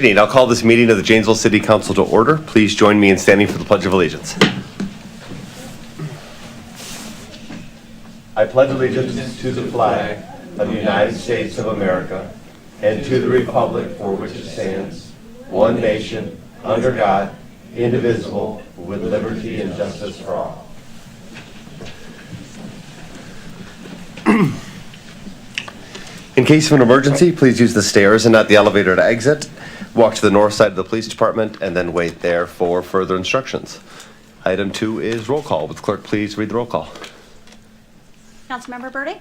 evening. I'll call this meeting of the Janesville City Council to order. Please join me in standing for the Pledge of Allegiance. I pledge allegiance to the flag of the United States of America and to the republic for which it stands, one nation, under God, indivisible, with liberty and justice for all. In case of an emergency, please use the stairs and not the elevator to exit. Walk to the north side of the police department and then wait there for further instructions. Item 2 is roll call. Would the clerk please read the roll call? Councilmember Burdick?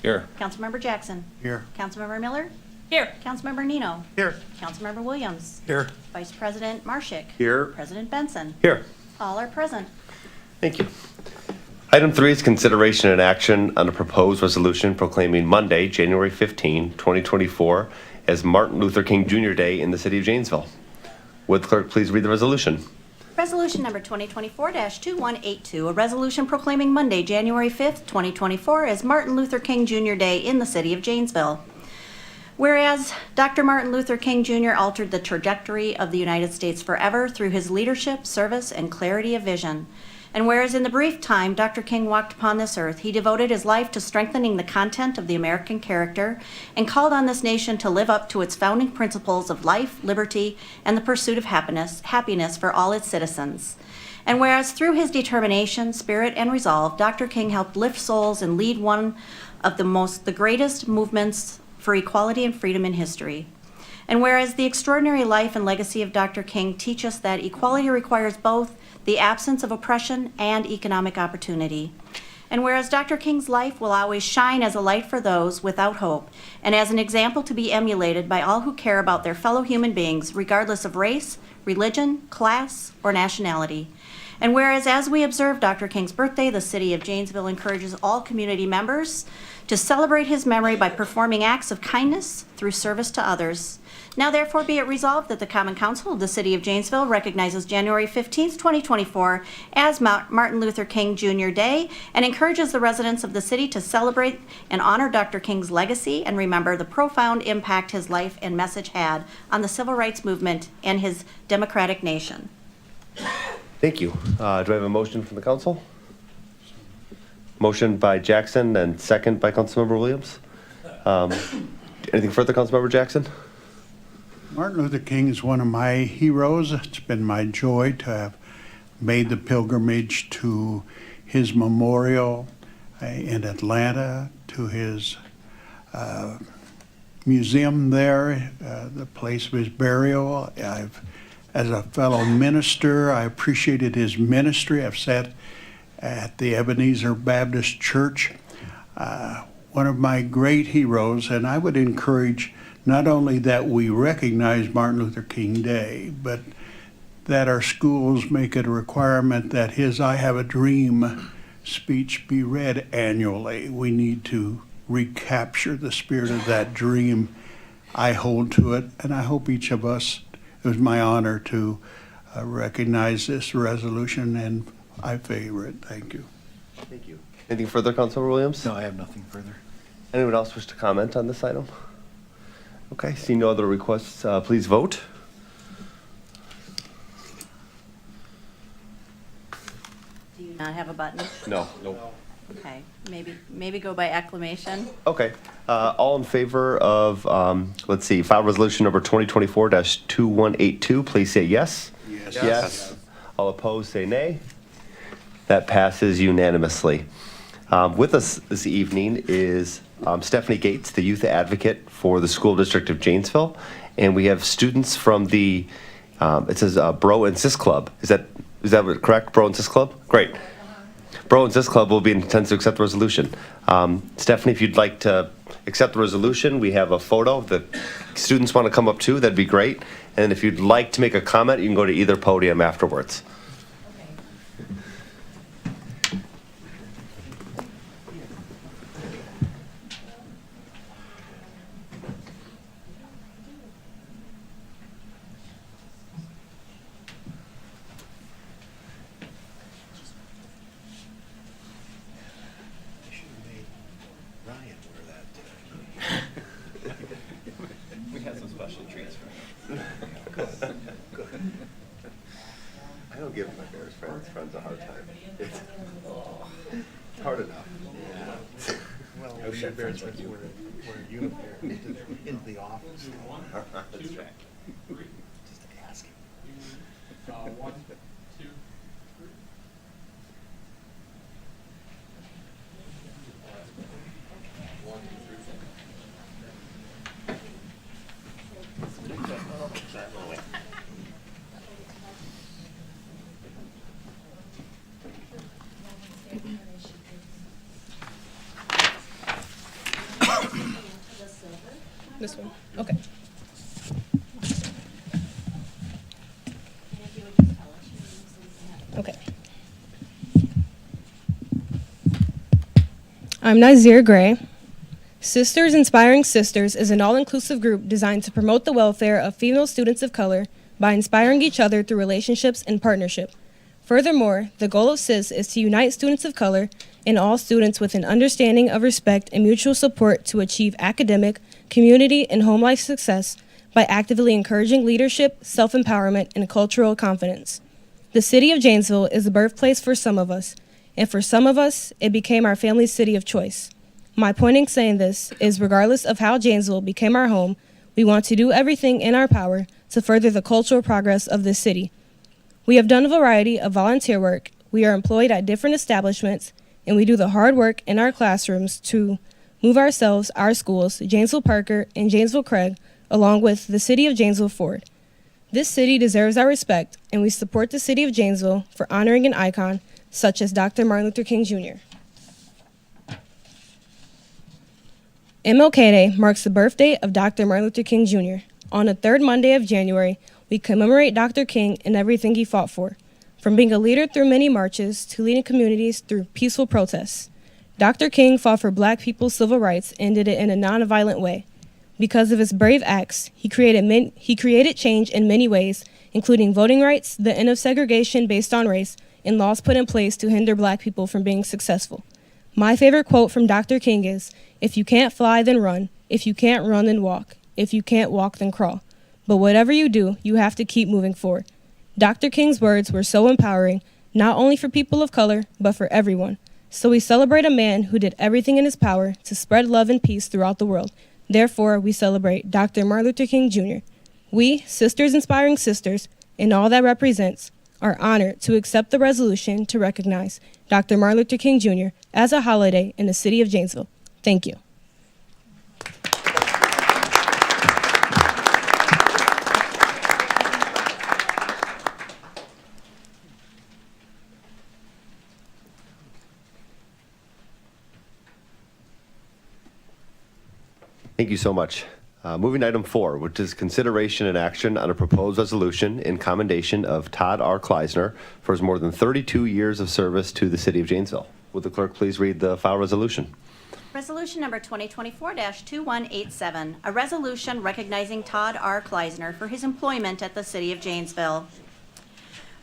Here. Councilmember Jackson? Here. Councilmember Miller? Here. Councilmember Nino? Here. Councilmember Williams? Here. Vice President Marshik? Here. President Benson? Here. All are present. Thank you. Item 3 is consideration and action on a proposed resolution proclaiming Monday, January 15, 2024 as Martin Luther King Jr. Day in the city of Janesville. Would the clerk please read the resolution? Resolution number 2024-2182, a resolution proclaiming Monday, January 5th, 2024 as Martin Luther King Jr. Day in the city of Janesville. Whereas Dr. Martin Luther King Jr. altered the trajectory of the United States forever through his leadership, service, and clarity of vision. And whereas in the brief time Dr. King walked upon this earth, he devoted his life to strengthening the content of the American character and called on this nation to live up to its founding principles of life, liberty, and the pursuit of happiness for all its citizens. And whereas through his determination, spirit, and resolve, Dr. King helped lift souls and lead one of the greatest movements for equality and freedom in history. And whereas the extraordinary life and legacy of Dr. King teach us that equality requires both the absence of oppression and economic opportunity. And whereas Dr. King's life will always shine as a light for those without hope and as an example to be emulated by all who care about their fellow human beings, regardless of race, religion, class, or nationality. And whereas as we observe Dr. King's birthday, the city of Janesville encourages all community members to celebrate his memory by performing acts of kindness through service to others. Now therefore be it resolved that the Common Council of the City of Janesville recognizes January 15th, 2024 as Martin Luther King Jr. Day and encourages the residents of the city to celebrate and honor Dr. King's legacy and remember the profound impact his life and message had on the civil rights movement and his democratic nation. Thank you. Do I have a motion from the council? Motion by Jackson and second by Councilmember Williams. Anything further, Councilmember Jackson? Martin Luther King is one of my heroes. It's been my joy to have made the pilgrimage to his memorial in Atlanta, to his museum there, the place of his burial. As a fellow minister, I appreciated his ministry. I've sat at the Ebenezer Baptist Church, one of my great heroes, and I would encourage not only that we recognize Martin Luther King Day, but that our schools make it a requirement that his I Have a Dream speech be read annually. We need to recapture the spirit of that dream. I hold to it, and I hope each of us, it was my honor to recognize this resolution, and I favor it. Thank you. Thank you. Anything further, Councilmember Williams? No, I have nothing further. Anyone else wish to comment on this item? Okay, see no other requests, please vote. Do you not have a button? No. Okay, maybe go by acclamation. Okay, all in favor of, let's see, file resolution number 2024-2182, please say yes. Yes. Yes. All opposed, say nay. That passes unanimously. With us this evening is Stephanie Gates, the youth advocate for the school district of Janesville, and we have students from the, it says Bro and Sis Club. Is that correct? Bro and Sis Club? Great. Bro and Sis Club will be in attendance to accept the resolution. Stephanie, if you'd like to accept the resolution, we have a photo. If the students want to come up too, that'd be great. And if you'd like to make a comment, you can go to either podium afterwards. We had some special treats for him. Friends a hard time. It's hard enough. Well, we should wear a uniform into the office. That's right. Just asking. One, two, three. This one. Okay. Okay. I'm Nazir Gray. Sisters Inspiring Sisters is an all-inclusive group designed to promote the welfare of female students of color by inspiring each other through relationships and partnership. Furthermore, the goal of SIS is to unite students of color and all students with an understanding of respect and mutual support to achieve academic, community, and home life success by actively encouraging leadership, self-empowerment, and cultural confidence. The city of Janesville is the birthplace for some of us, and for some of us, it became our family's city of choice. My point in saying this is regardless of how Janesville became our home, we want to do everything in our power to further the cultural progress of this city. We have done a variety of volunteer work, we are employed at different establishments, and we do the hard work in our classrooms to move ourselves, our schools, Janesville Parker and Janesville Craig, along with the city of Janesville forward. This city deserves our respect, and we support the city of Janesville for honoring an icon such as Dr. Martin Luther King Jr. MLK Day marks the birthday of Dr. Martin Luther King Jr. On the third Monday of January, we commemorate Dr. King and everything he fought for, from being a leader through many marches to leading communities through peaceful protests. Dr. King fought for Black people's civil rights and did it in a nonviolent way. Because of his brave acts, he created change in many ways, including voting rights, the end of segregation based on race, and laws put in place to hinder Black people from being successful. My favorite quote from Dr. King is, "If you can't fly, then run. If you can't run, then walk. If you can't walk, then crawl. But whatever you do, you have to keep moving forward." Dr. King's words were so empowering, not only for people of color, but for everyone. So we celebrate a man who did everything in his power to spread love and peace throughout the world. Therefore, we celebrate Dr. Martin Luther King Jr. We, Sisters Inspiring Sisters, and all that represents, are honored to accept the resolution to recognize Dr. Martin Luther King Jr. as a holiday in the city of Janesville. Thank you. Thank you so much. Moving to item 4, which is consideration and action on a proposed resolution in commendation of Todd R. Kleisner for his more than 32 years of service to the city of Janesville. Would the clerk please read the file resolution? Resolution number 2024-2187, a resolution recognizing Todd R. Kleisner for his employment at the city of Janesville.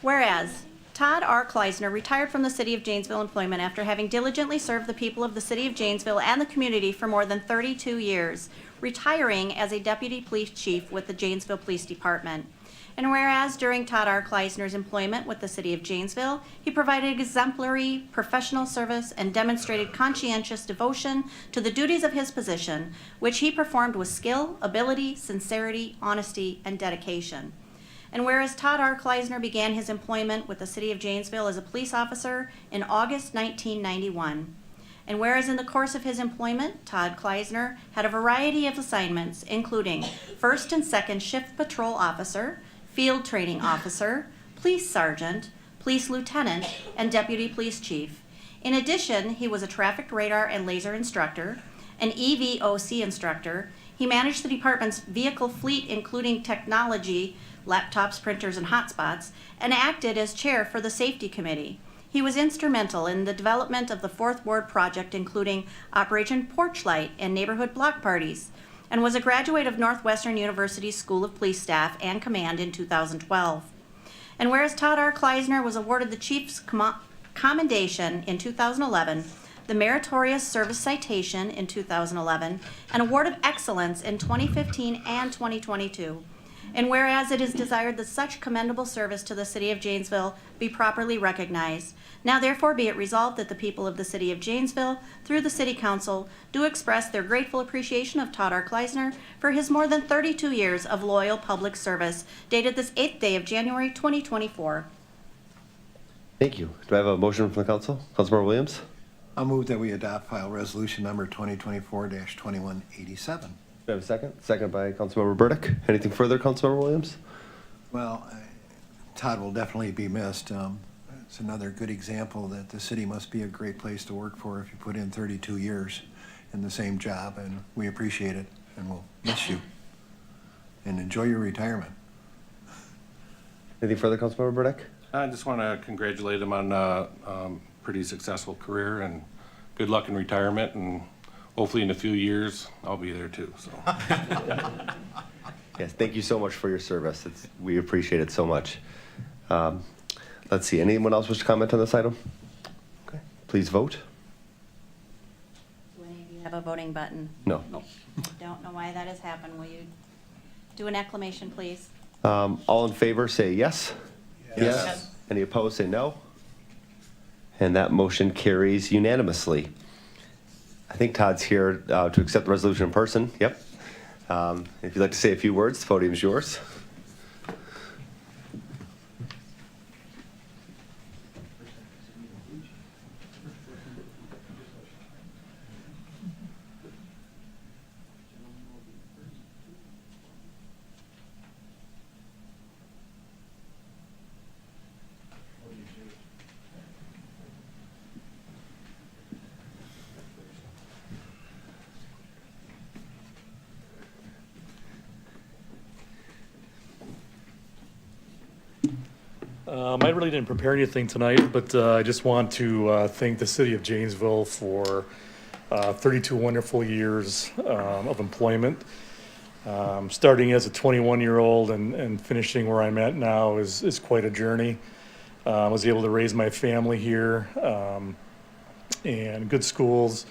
Whereas Todd R. Kleisner retired from the city of Janesville employment after having diligently served the people of the city of Janesville and the community for more than 32 years, retiring as a deputy police chief with the Janesville Police Department. And whereas during Todd R. Kleisner's employment with the city of Janesville, he provided exemplary professional service and demonstrated conscientious devotion to the duties of his position, which he performed with skill, ability, sincerity, honesty, and dedication. And whereas Todd R. Kleisner began his employment with the city of Janesville as a police officer in August 1991. And whereas in the course of his employment, Todd Kleisner had a variety of assignments, including first and second shift patrol officer, field training officer, police sergeant, police lieutenant, and deputy police chief. In addition, he was a traffic radar and laser instructor, an EVOC instructor. He managed the department's vehicle fleet, including technology, laptops, printers, and hotspots, and acted as chair for the safety committee. He was instrumental in the development of the Fourth Ward project, including Operation Porchlight and neighborhood block parties, and was a graduate of Northwestern University's School of Police Staff and Command in 2012. And whereas Todd R. Kleisner was awarded the Chief's Commendation in 2011, the Meritorious Service Citation in 2011, and Award of Excellence in 2015 and 2022. And whereas it is desired that such commendable service to the city of Janesville be properly recognized, now therefore be it resolved that the people of the city of Janesville, through the city council, do express their grateful appreciation of Todd R. Kleisner for his more than 32 years of loyal public service, dated this 8th day of January 2024. Thank you. Do I have a motion from the council? Councilmember Williams? I'll move that we adopt file resolution number 2024-2187. Do I have a second? Second by Councilmember Burdick. Anything further, Councilmember Williams? Well, Todd will definitely be missed. It's another good example that the city must be a great place to work for if you put in 32 years in the same job, and we appreciate it, and we'll miss you. And enjoy your retirement. Anything further, Councilmember Burdick? I just want to congratulate him on a pretty successful career and good luck in retirement. And hopefully in a few years, I'll be there too. So Yes, thank you so much for your service. We appreciate it so much. Let's see, anyone else wish to comment on this item? Okay, please vote. Do any of you have a voting button? No. Nope. Don't know why that has happened. Will you do an acclamation, please? All in favor, say yes. Yes. Any opposed, say no. And that motion carries unanimously. I think Todd's here to accept the resolution in person. Yep. If you'd like to say a few words, the podium's yours. I really didn't prepare anything tonight, but I just want to thank the city of Janesville for 32 wonderful years of employment. Starting as a 21-year-old and finishing where I'm at now is quite a journey. I was able to raise my family here, and good schools,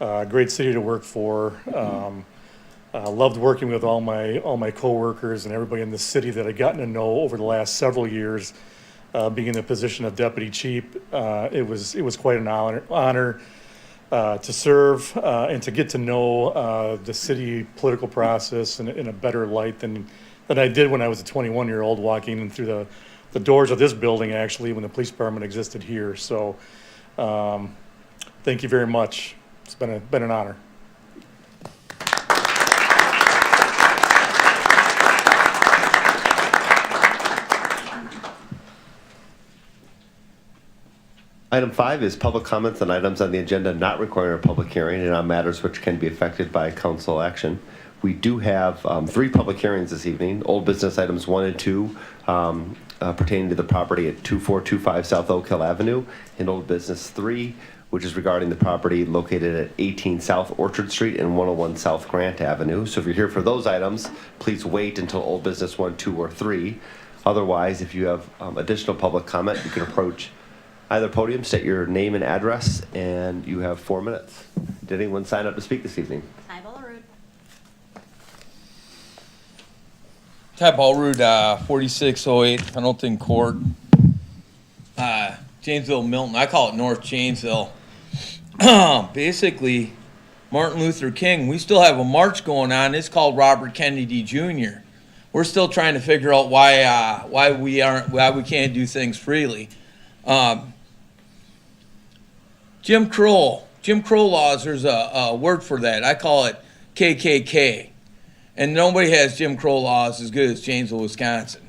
great city to work for. Loved working with all my coworkers and everybody in the city that I've gotten to know over the last several years. Being in the position of deputy chief, it was quite an honor to serve and to get to know the city political process in a better light than I did when I was a 21-year-old walking in through the doors of this building, actually, when the police department existed here. So thank you very much. It's been an honor. Item 5 is public comments on items on the agenda not requiring a public hearing and on matters which can be affected by council action. We do have 3 public hearings this evening. Old business items 1 and 2 pertaining to the property at 2425 South Oak Hill Avenue, and old business 3, which is regarding the property located at 18 South Orchard Street and 101 South Grant Avenue. So if you're here for those items, please wait until old business 1, 2, or 3. Otherwise, if you have additional public comment, you can approach either podium, state your name and address, and you have 4 minutes. Did anyone sign up to speak this evening? Ty Ballarud. Ty Ballarud, 4608 Pendleton Court, Janesville, Milton. I call it North Janesville. Basically, Martin Luther King, we still have a march going on. It's called Robert Kennedy Jr. We're still trying to figure out why we can't do things freely. Jim Crow laws, there's a word for that. I call it KKK. And nobody has Jim Crow laws as good as Janesville, Wisconsin.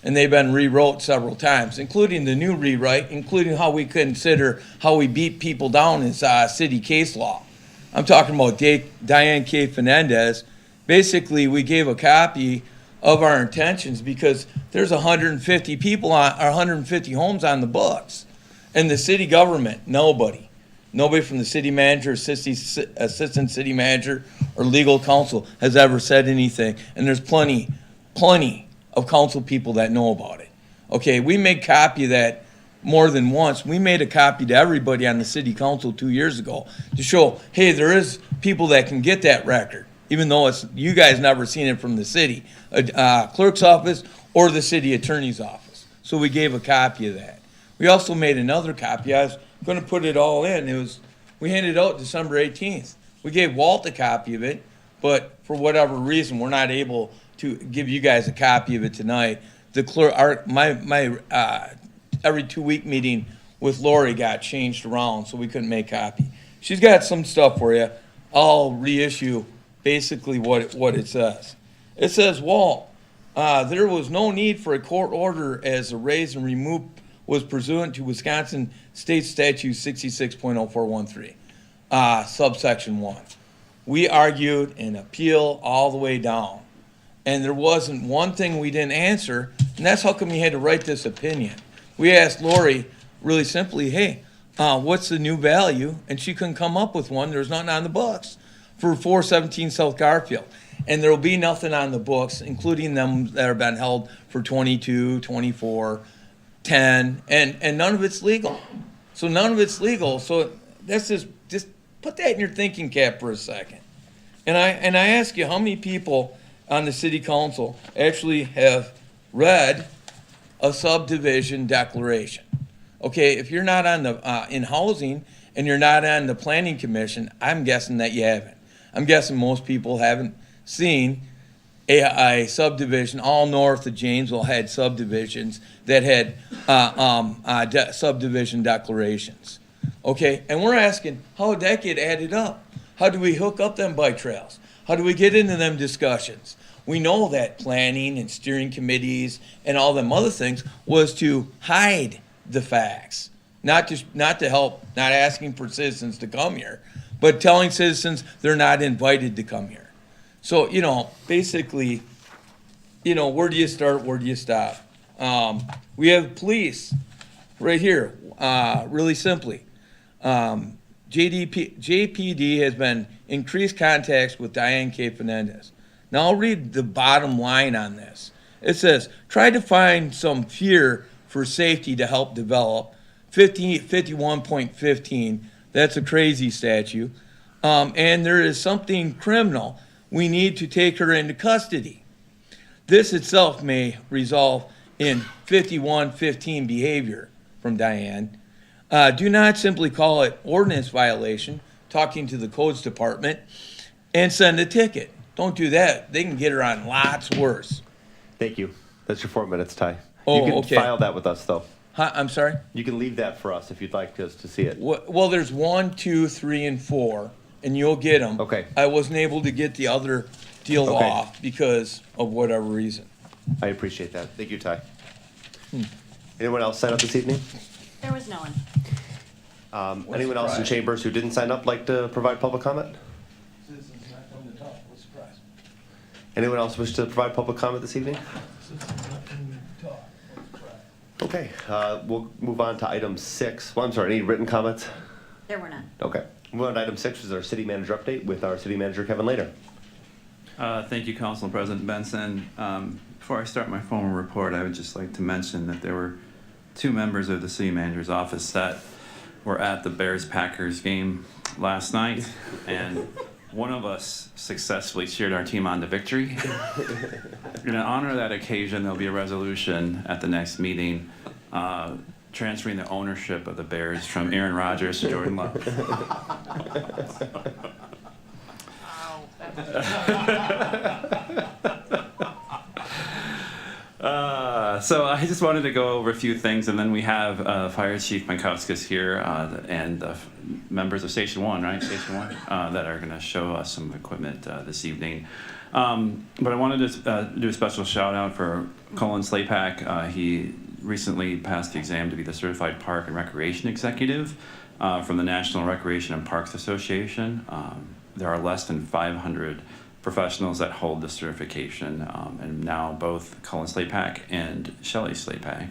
And they've been rewrote several times, including the new rewrite, including how we consider how we beat people down in city case law. I'm talking about Diane K. Fernandez. Basically, we gave a copy of our intentions because there's 150 people or 150 homes on the books. And the city government, nobody from the city manager, assistant city manager, or legal counsel has ever said anything. And there's plenty of council people that know about it. Okay, we made copy of that more than once. We made a copy to everybody on the city council 2 years ago to show, hey, there is people that can get that record. even though you guys never seen it from the city clerk's office or the city attorney's office. So we gave a copy of that. We also made another copy. I was going to put it all in. We handed it out December 18th. We gave Walt a copy of it, but for whatever reason, we're not able to give you guys a copy of it tonight. The clerk, my every 2-week meeting with Lori got changed around, so we couldn't make a copy. She's got some stuff for you. I'll reissue basically what it says. It says, Walt, there was no need for a court order as the raise and remove was pursuant to Wisconsin State Statute 66.0413, subsection 1. We argued and appealed all the way down. And there wasn't one thing we didn't answer, and that's how come we had to write this opinion. We asked Lori really simply, hey, what's the new value? And she couldn't come up with one. There's nothing on the books for 417 South Garfield. And there will be nothing on the books, including them that have been held for 22, 24, 10, and none of it's legal. So none of it's legal. So that's just put that in your thinking cap for a second. And I ask you, how many people on the city council actually have read a subdivision declaration? Okay, if you're not on the in housing and you're not on the planning commission, I'm guessing that you haven't. I'm guessing most people haven't seen a subdivision. All north of Janesville had subdivisions that had subdivision declarations. Okay, and we're asking, how would that get added up? How do we hook up them bike trails? How do we get into them discussions? We know that planning and steering committees and all them other things was to hide the facts, not to help, not asking for citizens to come here, but telling citizens they're not invited to come here. So, basically, where do you start, where do you stop? We have police right here, really simply. JPD has been increased contacts with Diane K. Fernandez. Now I'll read the bottom line on this. It says, try to find some fear for safety to help develop. 51.15, that's a crazy statute. And there is something criminal. We need to take her into custody. This itself may resolve in 51.15 behavior from Diane. Do not simply call it ordinance violation, talking to the codes department, and send a ticket. Don't do that. They can get her on lots worse. Thank you. That's your 4 minutes, Ty. Oh, you can okay. file that with us, though. Huh, I'm sorry? You can leave that for us if you'd like us to see it. Well, there's 1, 2, 3, and 4, and you'll get them. Okay. I wasn't able to get the other deal Okay. off because of whatever reason. I appreciate that. Thank you, Ty. Anyone else sign up this evening? There was no one. Anyone else in chambers who didn't sign up like to provide public comment? Citizens not coming to talk. What's the surprise? Anyone else wish to provide public comment this evening? Citizens not coming to talk. What's the surprise? Okay, we'll move on to item 6. Well, I'm sorry, any written comments? There were none. Okay. Move on to item 6, which is our city manager update with our city manager, Kevin Lader. Thank you, Council President Benson. Before I start my formal report, I would just like to mention that there were 2 members of the city manager's office that were at the Bears-Packers game last night, and one of us successfully cheered our team on to victory. In honor of that occasion, there'll be a resolution at the next meeting transferring the ownership of the Bears from Aaron Rodgers to Jordan Love. So I just wanted to go over a few things, and then we have Fire Chief Mankowskis here and members of Station 1, right? Station 1, that are going to show us some equipment this evening. But I wanted to do a special shout out for Colin Slapak. He recently passed the exam to be the Certified Park and Recreation Executive from the National Recreation and Parks Association. There are less than 500 professionals that hold the certification, and now both Colin Slapak and Shelley Slapak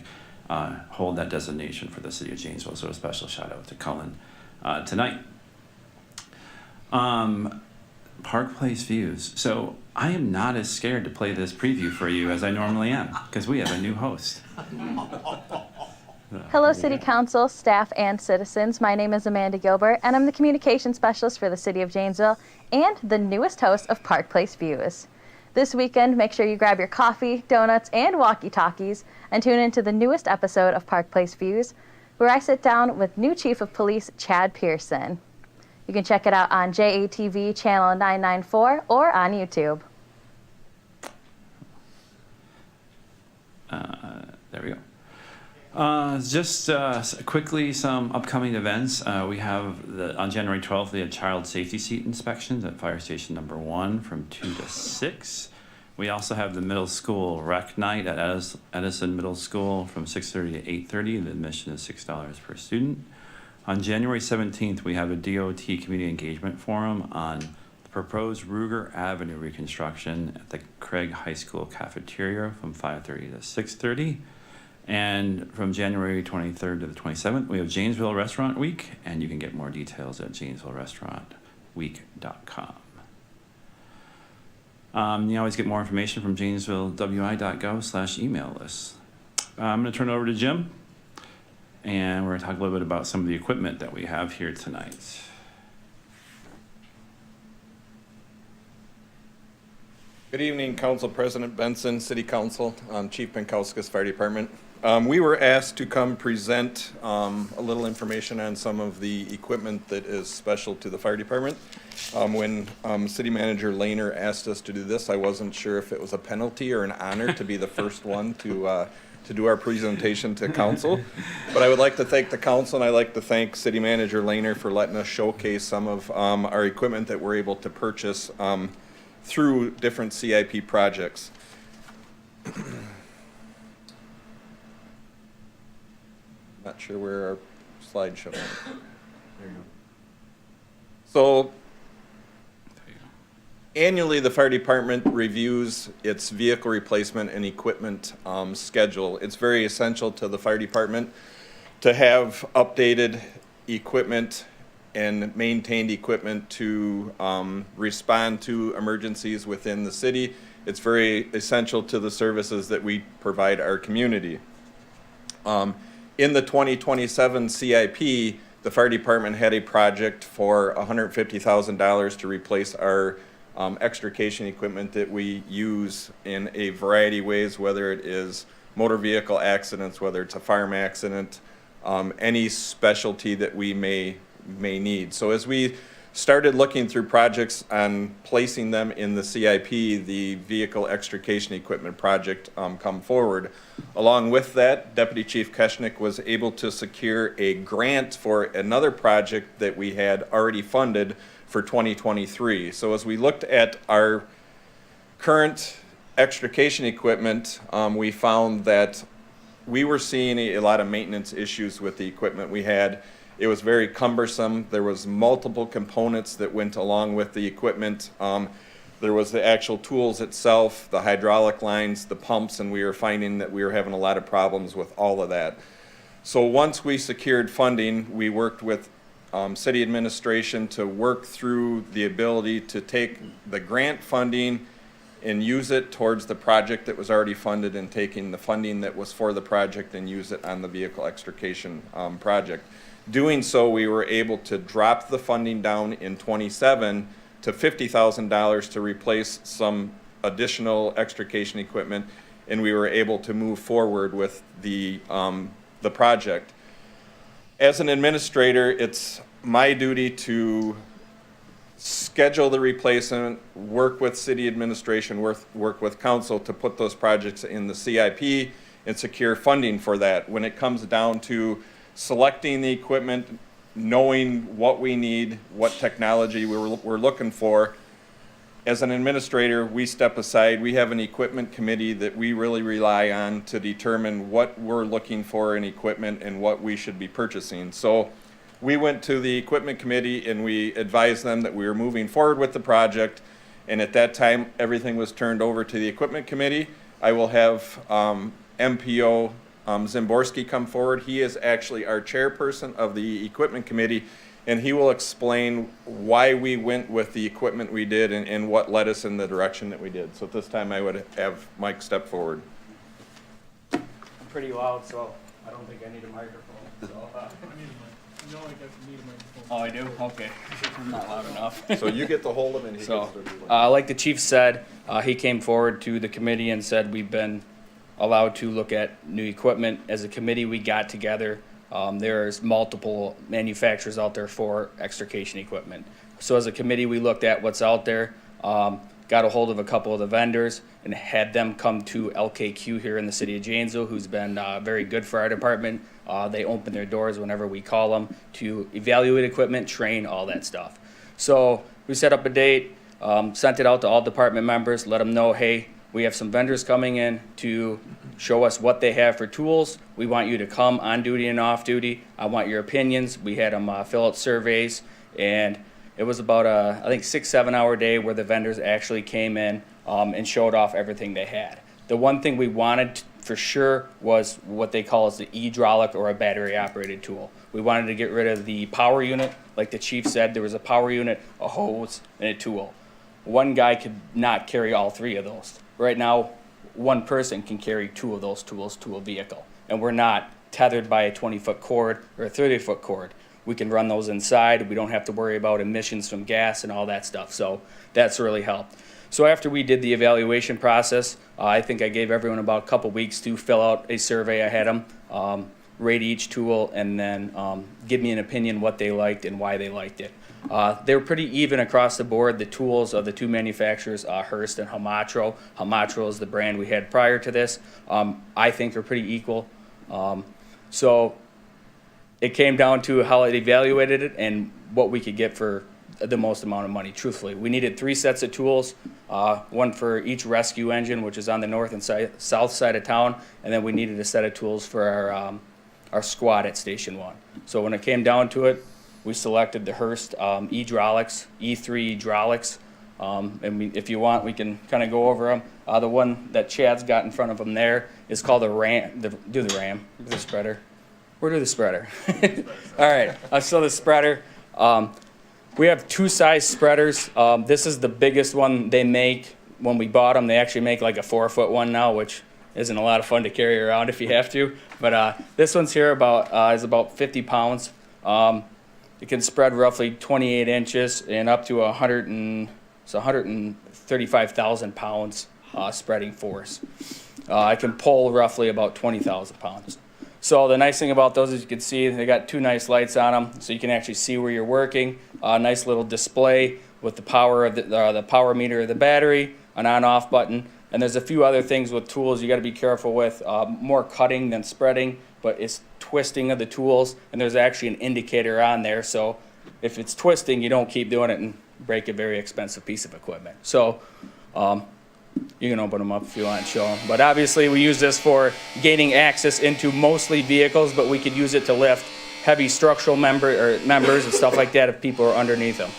hold that designation for the city of Janesville. So a special shout out to Colin tonight. Park Place views. So I am not as scared to play this preview for you as I normally am, because we have a new host. Hello, City Council, staff, and citizens. My name is Amanda Gilbert, and I'm the Communication Specialist for the City of Janesville and the newest host of Park Place Views. This weekend, make sure you grab your coffee, donuts, and walkie-talkies and tune into the newest episode of Park Place Views, where I sit down with new Chief of Police Chad Pearson. You can check it out on JATV Channel 994 or on YouTube. There we go. Just quickly, some upcoming events. We have on January 12th, we have child safety seat inspections at Fire Station Number 1 from 2 to 6. We also have the middle school rec night at Edison Middle School from 6:30 to 8:30. The admission is $6 per student. On January 17th, we have a DOT Community Engagement Forum on the proposed Ruger Avenue reconstruction at the Craig High School cafeteria from 5:30 to 6:30. And from January 23rd to the 27th, we have Janesville Restaurant Week, and you can get more details at janesvillerestaurantweek.com. You always get more information from janesvillewi.gov/email list. I'm going to turn it over to Jim, and we're going to talk a little bit about some of the equipment that we have here tonight. Good evening, Council President Benson, City Council, Chief Penkauskas Fire Department. We were asked to come present a little information on some of the equipment that is special to the fire department. When City Manager Lehner asked us to do this, I wasn't sure if it was a penalty or an honor to be the first one to do our presentation to council. But I would like to thank the council, and I'd like to thank City Manager Lehner for letting us showcase some of our equipment that we're able to purchase through different CIP projects. Not sure where our slide show. There you go. So annually, the fire department reviews its vehicle replacement and equipment schedule. It's very essential to the fire department to have updated equipment and maintained equipment to respond to emergencies within the city. It's very essential to the services that we provide our community. In the 2027 CIP, the fire department had a project for $150,000 to replace our extrication equipment that we use in a variety of ways, whether it is motor vehicle accidents, whether it's a farm accident, any specialty that we may need. So as we started looking through projects on placing them in the CIP, the vehicle extrication equipment project come forward. Along with that, Deputy Chief Keshnick was able to secure a grant for another project that we had already funded for 2023. So as we looked at our current extrication equipment, we found that we were seeing a lot of maintenance issues with the equipment we had. It was very cumbersome. There was multiple components that went along with the equipment. There was the actual tools itself, the hydraulic lines, the pumps, and we were finding that we were having a lot of problems with all of that. So once we secured funding, we worked with city administration to work through the ability to take the grant funding and use it towards the project that was already funded, and taking the funding that was for the project and use it on the vehicle extrication project. Doing so, we were able to drop the funding down in 27 to $50,000 to replace some additional extrication equipment, and we were able to move forward with the project. As an administrator, it's my duty to schedule the replacement, work with city administration, work with council to put those projects in the CIP and secure funding for that. When it comes down to selecting the equipment, knowing what we need, what technology we're looking for, as an administrator, we step aside. We have an equipment committee that we really rely on to determine what we're looking for in equipment and what we should be purchasing. So we went to the equipment committee and we advised them that we were moving forward with the project. And at that time, everything was turned over to the equipment committee. I will have MPO Zimborski come forward. He is actually our chairperson of the equipment committee, and he will explain why we went with the equipment we did and what led us in the direction that we did. So at this time, I would have Mike step forward. I'm pretty loud, so I don't think I need a microphone, so. Oh, I do? Okay. I'm not loud enough. So you get to hold them and he So, gets to do it. like the chief said, he came forward to the committee and said we've been allowed to look at new equipment. As a committee, we got together. There's multiple manufacturers out there for extrication equipment. So as a committee, we looked at what's out there, got a hold of a couple of the vendors and had them come to LKQ here in the city of Janesville, who's been very good for our department. They open their doors whenever we call them to evaluate equipment, train, all that stuff. So we set up a date, sent it out to all department members, let them know, hey, we have some vendors coming in to show us what they have for tools. We want you to come on duty and off duty. I want your opinions. We had them fill out surveys, and it was about a, I think, 6-7 hour day where the vendors actually came in and showed off everything they had. The one thing we wanted for sure was what they call as the hydraulic or a battery operated tool. We wanted to get rid of the power unit. Like the chief said, there was a power unit, a hose, and a tool. One guy could not carry all three of those. Right now, one person can carry two of those tools to a vehicle, and we're not tethered by a 20-foot cord or a 30-foot cord. We can run those inside. We don't have to worry about emissions from gas and all that stuff, so that's really helped. So after we did the evaluation process, I think I gave everyone about a couple weeks to fill out a survey. I had them rate each tool and then give me an opinion what they liked and why they liked it. They were pretty even across the board. The tools of the two manufacturers, Hearst and Hamatro. Hamatro is the brand we had prior to this. I think are pretty equal. So it came down to how it evaluated it and what we could get for the most amount of money, truthfully. We needed 3 sets of tools, one for each rescue engine, which is on the north and south side of town, and then we needed a set of tools for our squad at Station 1. So when it came down to it, we selected the Hearst hydraulics, E3 hydraulics, and if you want, we can kind of go over them. The one that Chad's got in front of him there is called the Ram. Do the Ram, the spreader. Where do the spreader? All right, so the spreader. We have 2 size spreaders. This is the biggest one they make. When we bought them, they actually make like a 4-foot one now, which isn't a lot of fun to carry around if you have to. But this one's here is about 50 pounds. It can spread roughly 28 inches and up to 135,000 pounds spreading force. I can pull roughly about 20,000 pounds. So the nice thing about those is you can see they got 2 nice lights on them, so you can actually see where you're working. A nice little display with the power of the power meter of the battery, an on-off button, and there's a few other things with tools you got to be careful with. More cutting than spreading, but it's twisting of the tools, and there's actually an indicator on there. So if it's twisting, you don't keep doing it and break a very expensive piece of equipment. So you can open them up if you want and show them. But obviously we use this for gaining access into mostly vehicles, but we could use it to lift heavy structural members and stuff like that if people are underneath them.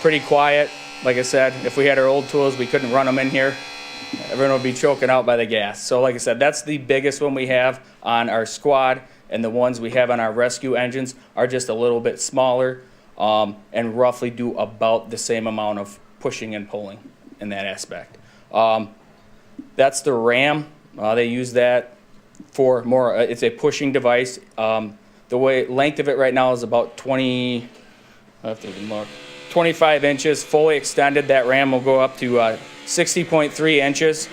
Pretty quiet. Like I said, if we had our old tools, we couldn't run them in here. Everyone would be choking out by the gas. So like I said, that's the biggest one we have on our squad, and the ones we have on our rescue engines are just a little bit smaller and roughly do about the same amount of pushing and pulling in that aspect. That's the Ram. They use that for more, it's a pushing device. The length of it right now is about 25 inches, fully extended. That Ram will go up to 60.3 inches.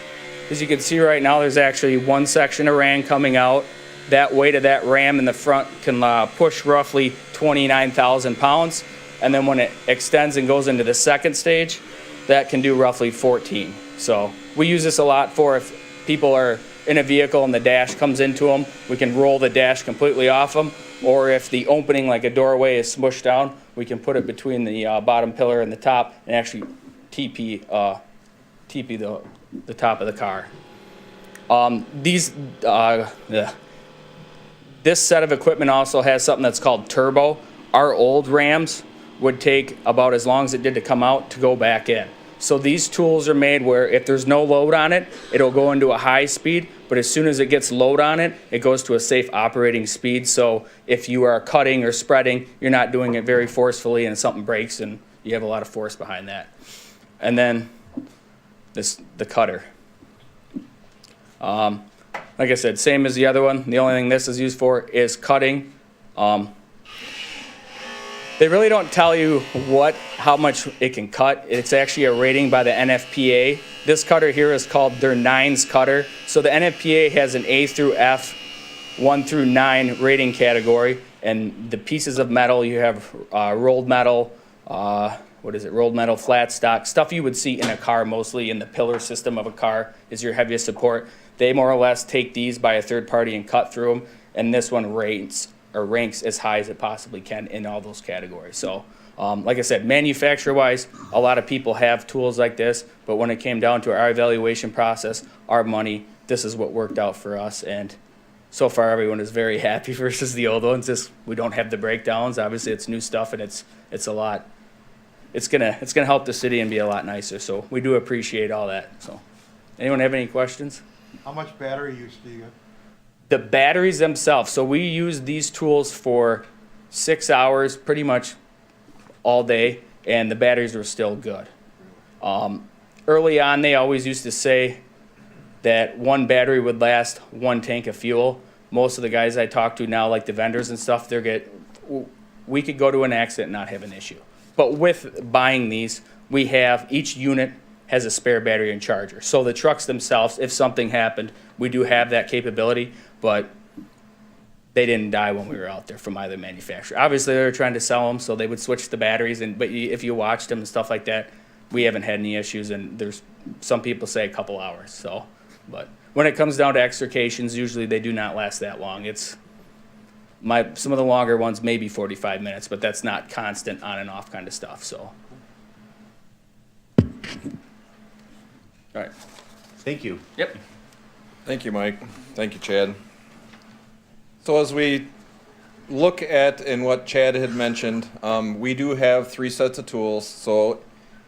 As you can see right now, there's actually one section of Ram coming out. That weight of that Ram in the front can push roughly 29,000 pounds. And then when it extends and goes into the second stage, that can do roughly 14. So we use this a lot for if people are in a vehicle and the dash comes into them, we can roll the dash completely off them. Or if the opening, like a doorway, is smushed down, we can put it between the bottom pillar and the top and actually TP the top of the car. This set of equipment also has something that's called turbo. Our old Rams would take about as long as it did to come out to go back in. So these tools are made where if there's no load on it, it'll go into a high speed, but as soon as it gets load on it, it goes to a safe operating speed. So if you are cutting or spreading, you're not doing it very forcefully and something breaks and you have a lot of force behind that. And then the cutter. Like like I said, same as the other one. The only thing this is used for is cutting. They really don't tell you how much it can cut. It's actually a rating by the NFPA. This cutter here is called their 9s cutter. So the NFPA has an A through F, 1 through 9 rating category. And the pieces of metal, you have rolled metal, rolled metal, flat stock, stuff you would see in a car mostly in the pillar system of a car is your heaviest support. They more or less take these by a third party and cut through them. And this one ranks as high as it possibly can in all those categories. So, like I said, manufacturer-wise, a lot of people have tools like this, but when it came down to our evaluation process, our money, this is what worked out for us. And so far, everyone is very happy versus the old ones. We don't have the breakdowns. Obviously, it's new stuff, and it's a lot. It's gonna help the city and be a lot nicer. So we do appreciate all that. So, anyone have any questions? How much battery use do you get? The batteries themselves, so we use these tools for 6 hours pretty much all day, and the batteries were still good. Early on, they always used to say that one battery would last 1 tank of fuel. Most of the guys I talk to now, like the vendors and stuff, we could go to an accident and not have an issue. But with buying these, each unit has a spare battery and charger. So the trucks themselves, if something happened, we do have that capability, but they didn't die when we were out there from either manufacturer. Obviously, they were trying to sell them, so they would switch the batteries. But if you watched them and stuff like that, we haven't had any issues. And there's some people say a couple hours. So, but when it comes down to extrications, usually they do not last that long. Some of the longer ones maybe 45 minutes, but that's not constant on and off kind of stuff. So, all right. Thank you. Yep. Thank you, Mike. Thank you, Chad. So as we look at, and what Chad had mentioned, we do have 3 sets of tools. So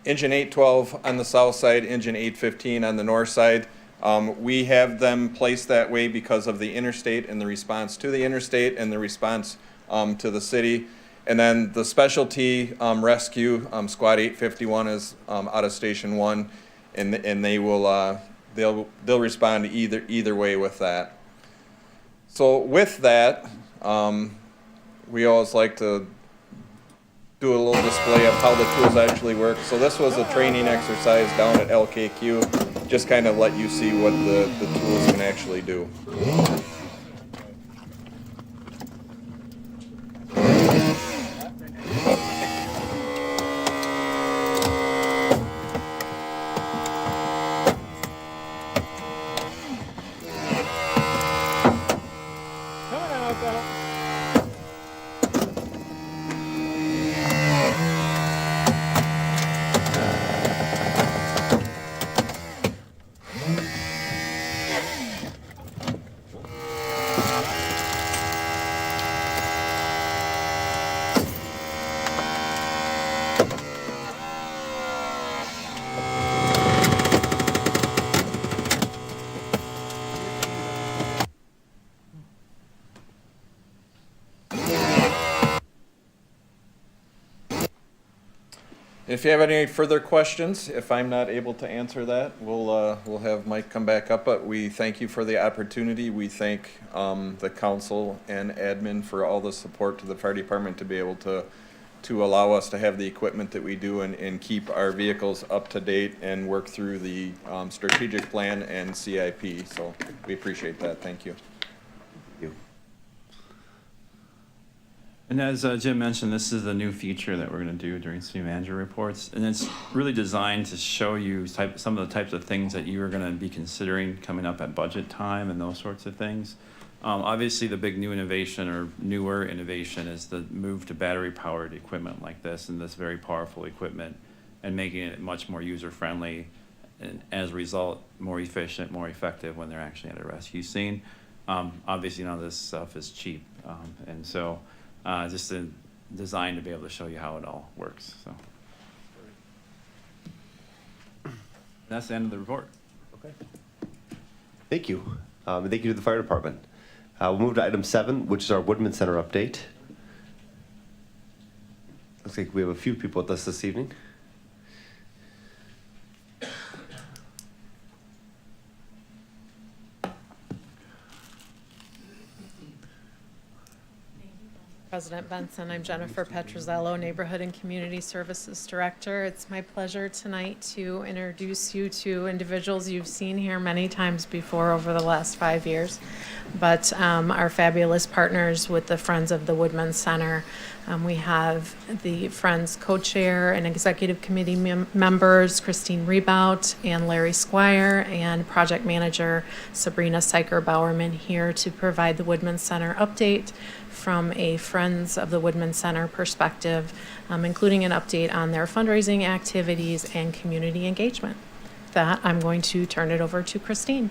engine 812 on the south side, engine 815 on the north side. We have them placed that way because of the interstate and the response to the interstate and the response to the city. And then the specialty rescue, Squad 851 is out of Station 1, and they will they'll respond either way with that. So with that, we always like to do a little display of how the tools actually work. So this was a training exercise down at LKQ, just kind of let you see what the tools can actually do. If you have any further questions, if I'm not able to answer that, we'll have Mike come back up. But we thank you for the opportunity. We thank the council and admin for all the support to the fire department to be able to allow us to have the equipment that we do and keep our vehicles up to date and work through the strategic plan and CIP. So we appreciate that. Thank you. And as Jim mentioned, this is a new feature that we're going to do during city manager reports. And it's really designed to show you some of the types of things that you are going to be considering coming up at budget time and those sorts of things. Obviously, the big new innovation or newer innovation is the move to battery-powered equipment like this and this very powerful equipment and making it much more user-friendly and, as a result, more efficient, more effective when they're actually at a rescue scene. Obviously, none of this stuff is cheap. And so just designed to be able to show you how it all works. So that's the end of the report. Okay. Thank you. And thank you to the fire department. We'll move to item 7, which is our Woodman Center update. Looks like we have a few people with us this evening. President Benson. I'm Jennifer Petrozello, Neighborhood and Community Services Director. It's my pleasure tonight to introduce you to individuals you've seen here many times before over the last 5 years, but our fabulous partners with the Friends of the Woodman Center. We have the Friends co-chair and executive committee members, Christine Rebout and Larry Squire, and project manager Sabrina Syker-Bowerman here to provide the Woodman Center update from a Friends of the Woodman Center perspective, including an update on their fundraising activities and community engagement. With that, I'm going to turn it over to Christine.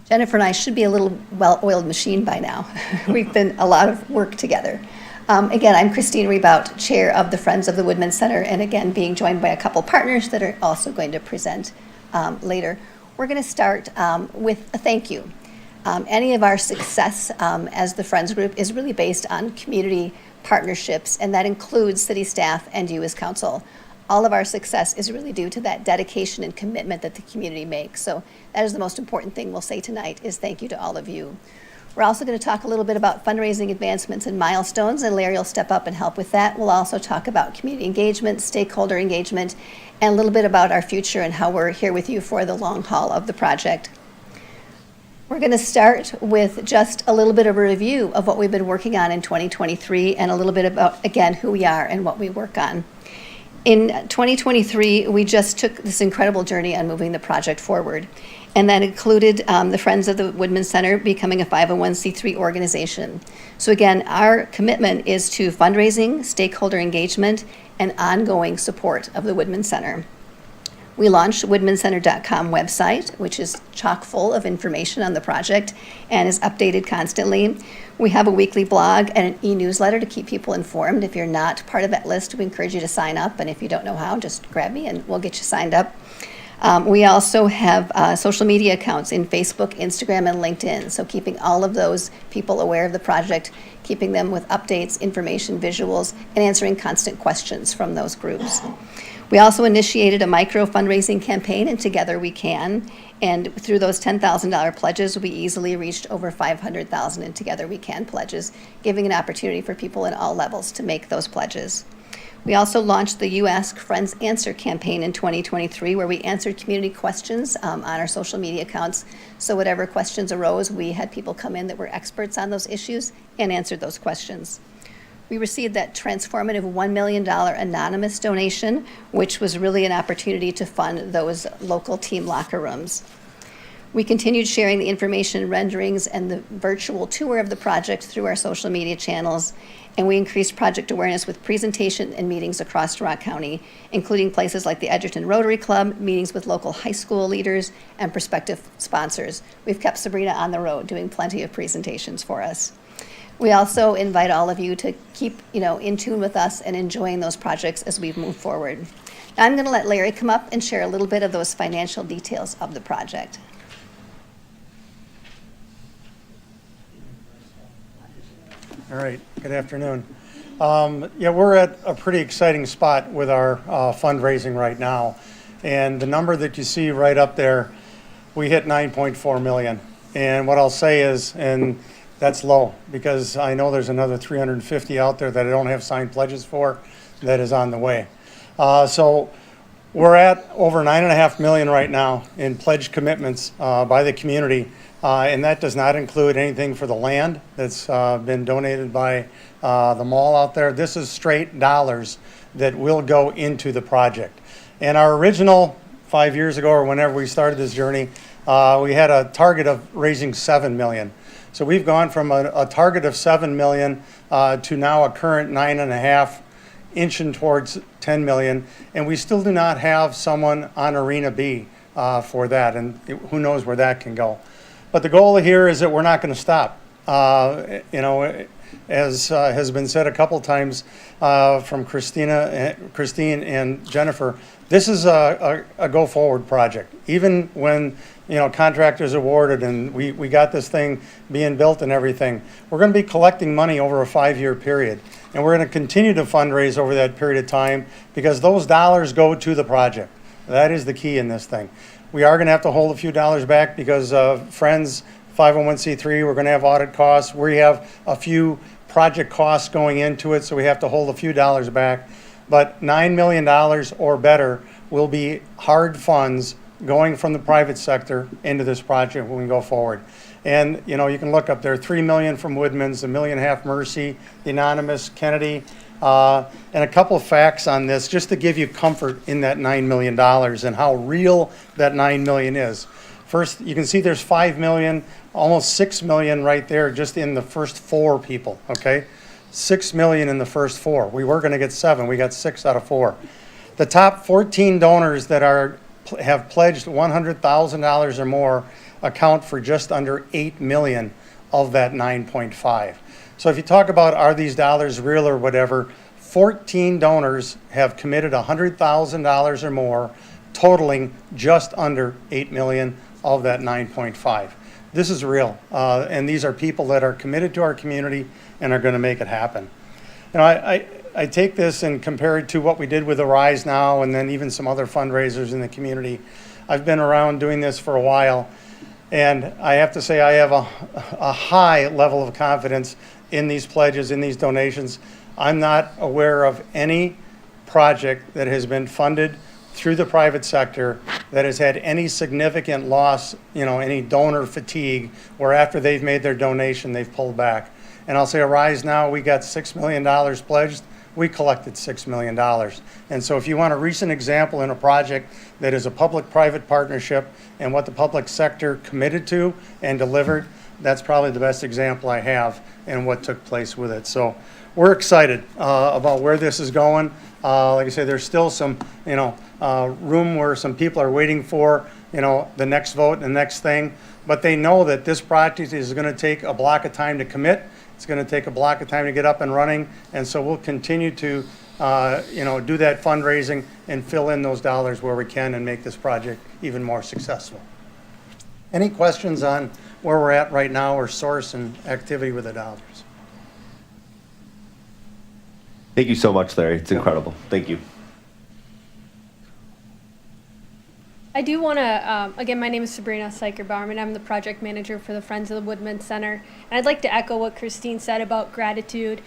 Jennifer and I should be a little well-oiled machine by now. We've been a lot of work together. Again, I'm Christine Rebout, chair of the Friends of the Woodman Center, and again, being joined by a couple partners that are also going to present later. We're going to start with a thank you. Any of our success as the Friends Group is really based on community partnerships, and that includes city staff and you as council. All of our success is really due to that dedication and commitment that the community makes. So that is the most important thing we'll say tonight, is thank you to all of you. We're also going to talk a little bit about fundraising advancements and milestones, and Larry will step up and help with that. We'll also talk about community engagement, stakeholder engagement, and a little bit about our future and how we're here with you for the long haul of the project. We're going to start with just a little bit of a review of what we've been working on in 2023 and a little bit about, again, who we are and what we work on. In 2023, we just took this incredible journey on moving the project forward, and that included the Friends of the Woodman Center becoming a 501c3 organization. So again, our commitment is to fundraising, stakeholder engagement, and ongoing support of the Woodman Center. We launched woodmancenter.com website, which is chock full of information on the project and is updated constantly. We have a weekly blog and an e-newsletter to keep people informed. If you're not part of that list, we encourage you to sign up, and if you don't know how, just grab me and we'll get you signed up. We also have social media accounts in Facebook, Instagram, and LinkedIn, so keeping all of those people aware of the project, keeping them with updates, information, visuals, and answering constant questions from those groups. We also initiated a micro fundraising campaign in Together We Can, and through those $10,000 pledges, we easily reached over $500,000 in Together We Can pledges, giving an opportunity for people in all levels to make those pledges. We also launched the You Ask Friends Answer campaign in 2023, where we answered community questions on our social media accounts. So whatever questions arose, we had people come in that were experts on those issues and answered those questions. We received that transformative $1 million anonymous donation, which was really an opportunity to fund those local team locker rooms. We continued sharing the information renderings and the virtual tour of the project through our social media channels, and we increased project awareness with presentation and meetings across Rock County, including places like the Edgerton Rotary Club, meetings with local high school leaders, and prospective sponsors. We've kept Sabrina on the road doing plenty of presentations for us. We also invite all of you to keep, in tune with us and enjoying those projects as we move forward. Now I'm going to let Larry come up and share a little bit of those financial details of the project. All right, good afternoon. We're at a pretty exciting spot with our fundraising right now. And the number that you see right up there, we hit 9.4 million. And what I'll say is, and that's low, because I know there's another 350 out there that I don't have signed pledges for that is on the way. So we're at over 9.5 million right now in pledge commitments by the community. And that does not include anything for the land that's been donated by the mall out there. This is straight dollars that will go into the project. And our original 5 years ago, or whenever we started this journey, we had a target of raising 7 million. So we've gone from a target of 7 million to now a current 9.5, inching towards 10 million. And we still do not have someone on Arena B for that. And who knows where that can go. But the goal here is that we're not going to stop. As has been said a couple times from Christine and Jennifer, this is a go-forward project. Even when contractors awarded and we got this thing being built and everything, we're going to be collecting money over a 5-year period. And we're going to continue to fundraise over that period of time because those dollars go to the project. That is the key in this thing. We are going to have to hold a few dollars back because Friends 501c3, we're going to have audit costs. We have a few project costs going into it, so we have to hold a few dollars back. But $9 million or better will be hard funds going from the private sector into this project when we go forward. And, you know, you can look up there, $3 million from Woodman's, $1.5 million Mercy, the Anonymous, Kennedy, and a couple of facts on this, just to give you comfort in that $9 million and how real that $9 million is. First, you can see there's $5 million, almost $6 million right there just in the first 4 people, okay? $6 million in the first 4. We were going to get 7. We got 6 out of 4. The top 14 donors that have pledged $100,000 or more account for just under 8 million of that 9.5. So if you talk about are these dollars real or whatever, 14 donors have committed $100,000 or more, totaling just under 8 million of that 9.5. This is real, and these are people that are committed to our community and are going to make it happen. You know, I take this and compare it to what we did with Arise Now and then even some other fundraisers in the community. I've been around doing this for a while, and I have to say I have a high level of confidence in these pledges, in these donations. I'm not aware of any project that has been funded through the private sector that has had any significant loss, you know, any donor fatigue, where after they've made their donation, they've pulled back. And I'll say Arise Now, we got $6 million pledged. We collected $6 million. And so if you want a recent example in a project that is a public-private partnership and what the public sector committed to and delivered, that's probably the best example I have and what took place with it. So we're excited about where this is going. Like I say, there's still some, you know, room where some people are waiting for, you know, the next vote and the next thing. But they know that this project is going to take a block of time to commit. It's going to take a block of time to get up and running. And so we'll continue to, you know, do that fundraising and fill in those dollars where we can and make this project even more successful. Any questions on where we're at right now or source and activity with the dollars? Thank you so much, Larry. It's incredible. Thank you. I do want to, again, my name is Sabrina Seiker-Bauerman. I'm the project manager for the Friends of the Woodman Center. And I'd like to echo what Christine said about gratitude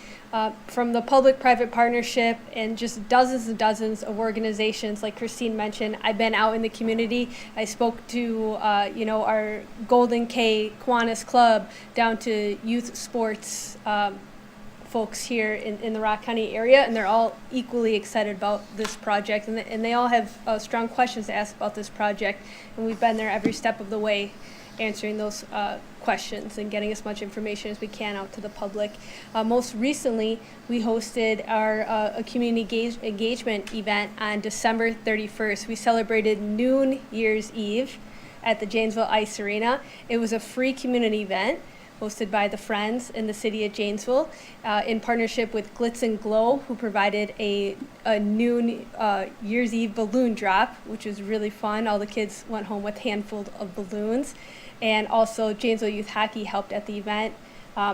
from the public-private partnership and just dozens and dozens of organizations. Like Christine mentioned, I've been out in the community. I spoke to, you know, our Golden K Kiwanis Club down to youth sports folks here in the Rock County area, and they're all equally excited about this project, and they all have strong questions to ask about this project, and we've been there every step of the way answering those questions and getting as much information as we can out to the public. Most recently, we hosted our a community engagement event on December 31st. We celebrated New Year's Eve at the Janesville Ice Arena. It was a free community event hosted by the Friends in the city of Janesville in partnership with Glitz and Glow, who provided a New Year's Eve balloon drop, which was really fun. All the kids went home with handfuls of balloons. And also Janesville Youth Hockey helped at the event.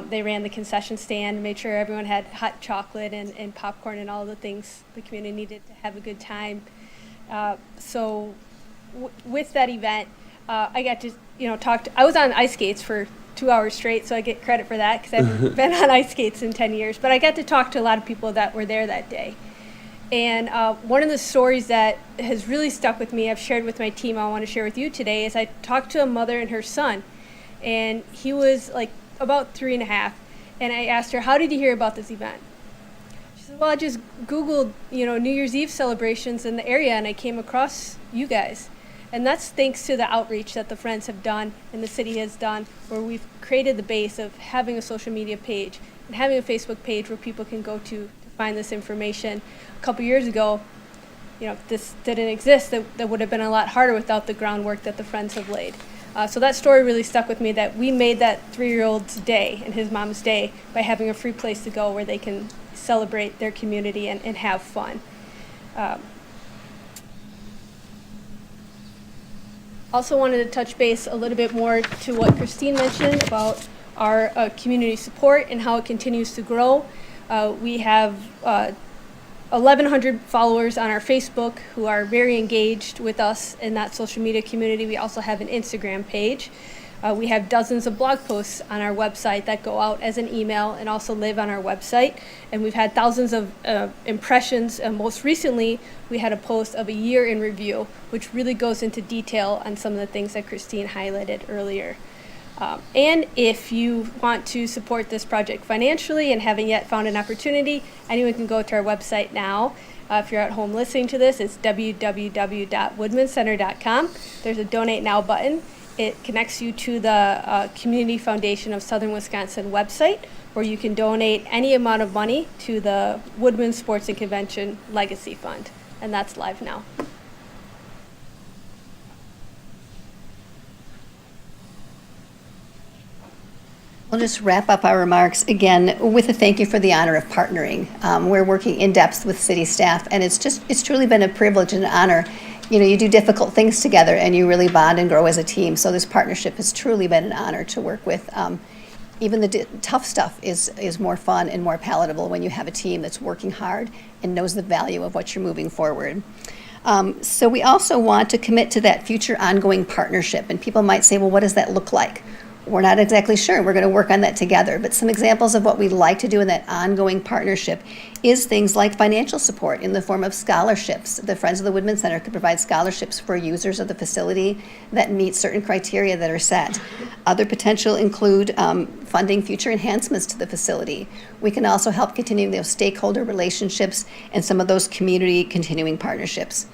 They ran the concession stand, made sure everyone had hot chocolate and popcorn and all the things the community needed to have a good time. So with that event, I got to, you know, I was on ice skates for 2 hours straight, so I get credit for that because I haven't been on ice skates in 10 years. But I got to talk to a lot of people that were there that day. And one of the stories that has really stuck with me, I've shared with my team, I want to share with you today, is I talked to a mother and her son. And he was like about 3.5. And I asked her, how did you hear about this event? She said, well, I just Googled, you know, New Year's Eve celebrations in the area, and I came across you guys. And that's thanks to the outreach that the Friends have done and the city has done, where we've created the base of having a social media page and having a Facebook page where people can go to find this information. A couple years ago, you know, this didn't exist. That would have been a lot harder without the groundwork that the Friends have laid. So that story really stuck with me, that we made that 3-year-old's day and his mom's day by having a free place to go where they can celebrate their community and have fun. Also wanted to touch base a little bit more to what Christine mentioned about our community support and how it continues to grow. We have 1,100 followers on our Facebook who are very engaged with us in that social media community. We also have an Instagram page. We have dozens of blog posts on our website that go out as an email and also live on our website. And we've had thousands of impressions. Most recently, we had a post of a year in review, which really goes into detail on some of the things that Christine highlighted earlier. And if you want to support this project financially and haven't yet found an opportunity, anyone can go to our website now. If you're at home listening to this, it's www.woodmancenter.com. There's a Donate Now button. It connects you to the Community Foundation of Southern Wisconsin website, where you can donate any amount of money to the Woodman Sports and Convention Legacy Fund. And that's live now. We'll just wrap up our remarks again with a thank you for the honor of partnering. We're working in depth with city staff, and it's truly been a privilege and an honor. You know, you do difficult things together and you really bond and grow as a team. So this partnership has truly been an honor to work with. Even the tough stuff is more fun and more palatable when you have a team that's working hard and knows the value of what you're moving forward. So we also want to commit to that future ongoing partnership. And people might say, well, what does that look like? We're not exactly sure. We're going to work on that together. But some examples of what we'd like to do in that ongoing partnership is things like financial support in the form of scholarships. The Friends of the Woodman Center could provide scholarships for users of the facility that meet certain criteria that are set. Other potential include funding future enhancements to the facility. We can also help continue those stakeholder relationships and some of those community continuing partnerships.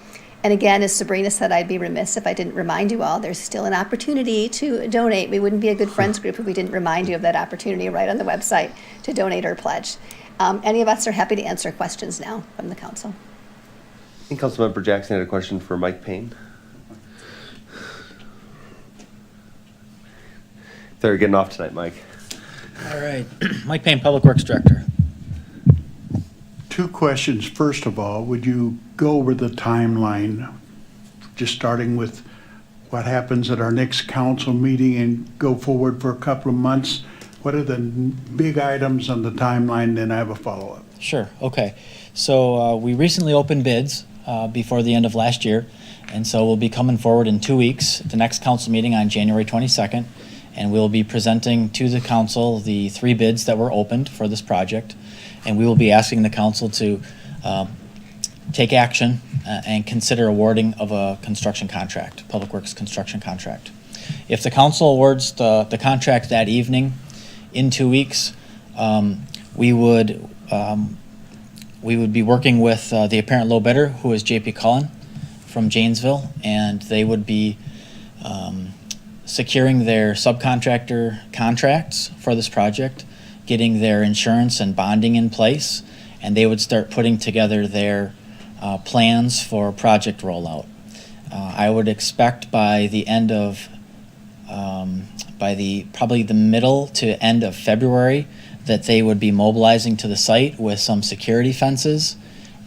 And again, as Sabrina said, I'd be remiss if I didn't remind you all, there's still an opportunity to donate. We wouldn't be a good friends group if we didn't remind you of that opportunity right on the website to donate or pledge. Any of us are happy to answer questions now from the council. I think Councilmember Jackson had a question for Mike Payne. They're getting off tonight, Mike. All right. Mike Payne, Public Works Director. Two questions. First of all, would you go over the timeline, just starting with what happens at our next council meeting and go forward for a couple of months? What are the big items on the timeline? Then I have a follow-up. Sure. Okay. So we recently opened bids before the end of last year, and so we'll be coming forward in 2 weeks at the next council meeting on January 22nd, and we'll be presenting to the council the 3 bids that were opened for this project. And we will be asking the council to take action and consider awarding of a construction contract, Public Works construction contract. If the council awards the contract that evening in 2 weeks, we would be working with the apparent low bidder, who is JP Cullen from Janesville, and they would be securing their subcontractor contracts for this project, getting their insurance and bonding in place, and they would start putting together their plans for project rollout. I would expect by the end of, probably the middle to end of February, that they would be mobilizing to the site with some security fences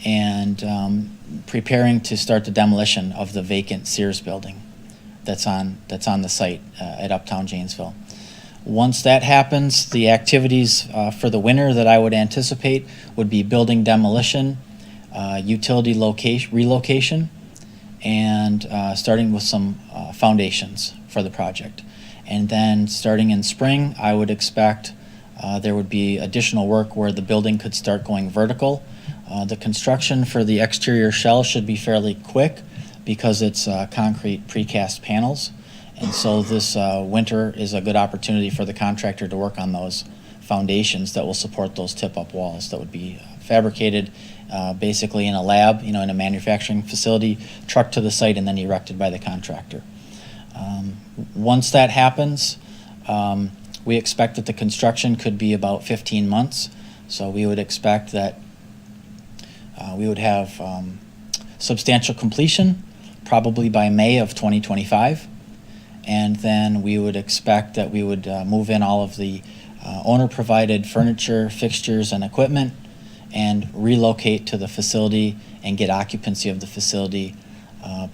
and preparing to start the demolition of the vacant Sears building that's on the site at Uptown Janesville. Once that happens, the activities for the winter that I would anticipate would be building demolition, utility relocation, and starting with some foundations for the project. And then starting in spring, I would expect there would be additional work where the building could start going vertical. The construction for the exterior shell should be fairly quick because it's concrete precast panels. And so this winter is a good opportunity for the contractor to work on those foundations that will support those tip-up walls that would be fabricated basically in a lab, in a manufacturing facility, trucked to the site, and then erected by the contractor. Once that happens, we expect that the construction could be about 15 months. So we would expect that we would have substantial completion probably by May of 2025. And then we would expect that we would move in all of the owner-provided furniture, fixtures, and equipment and relocate to the facility and get occupancy of the facility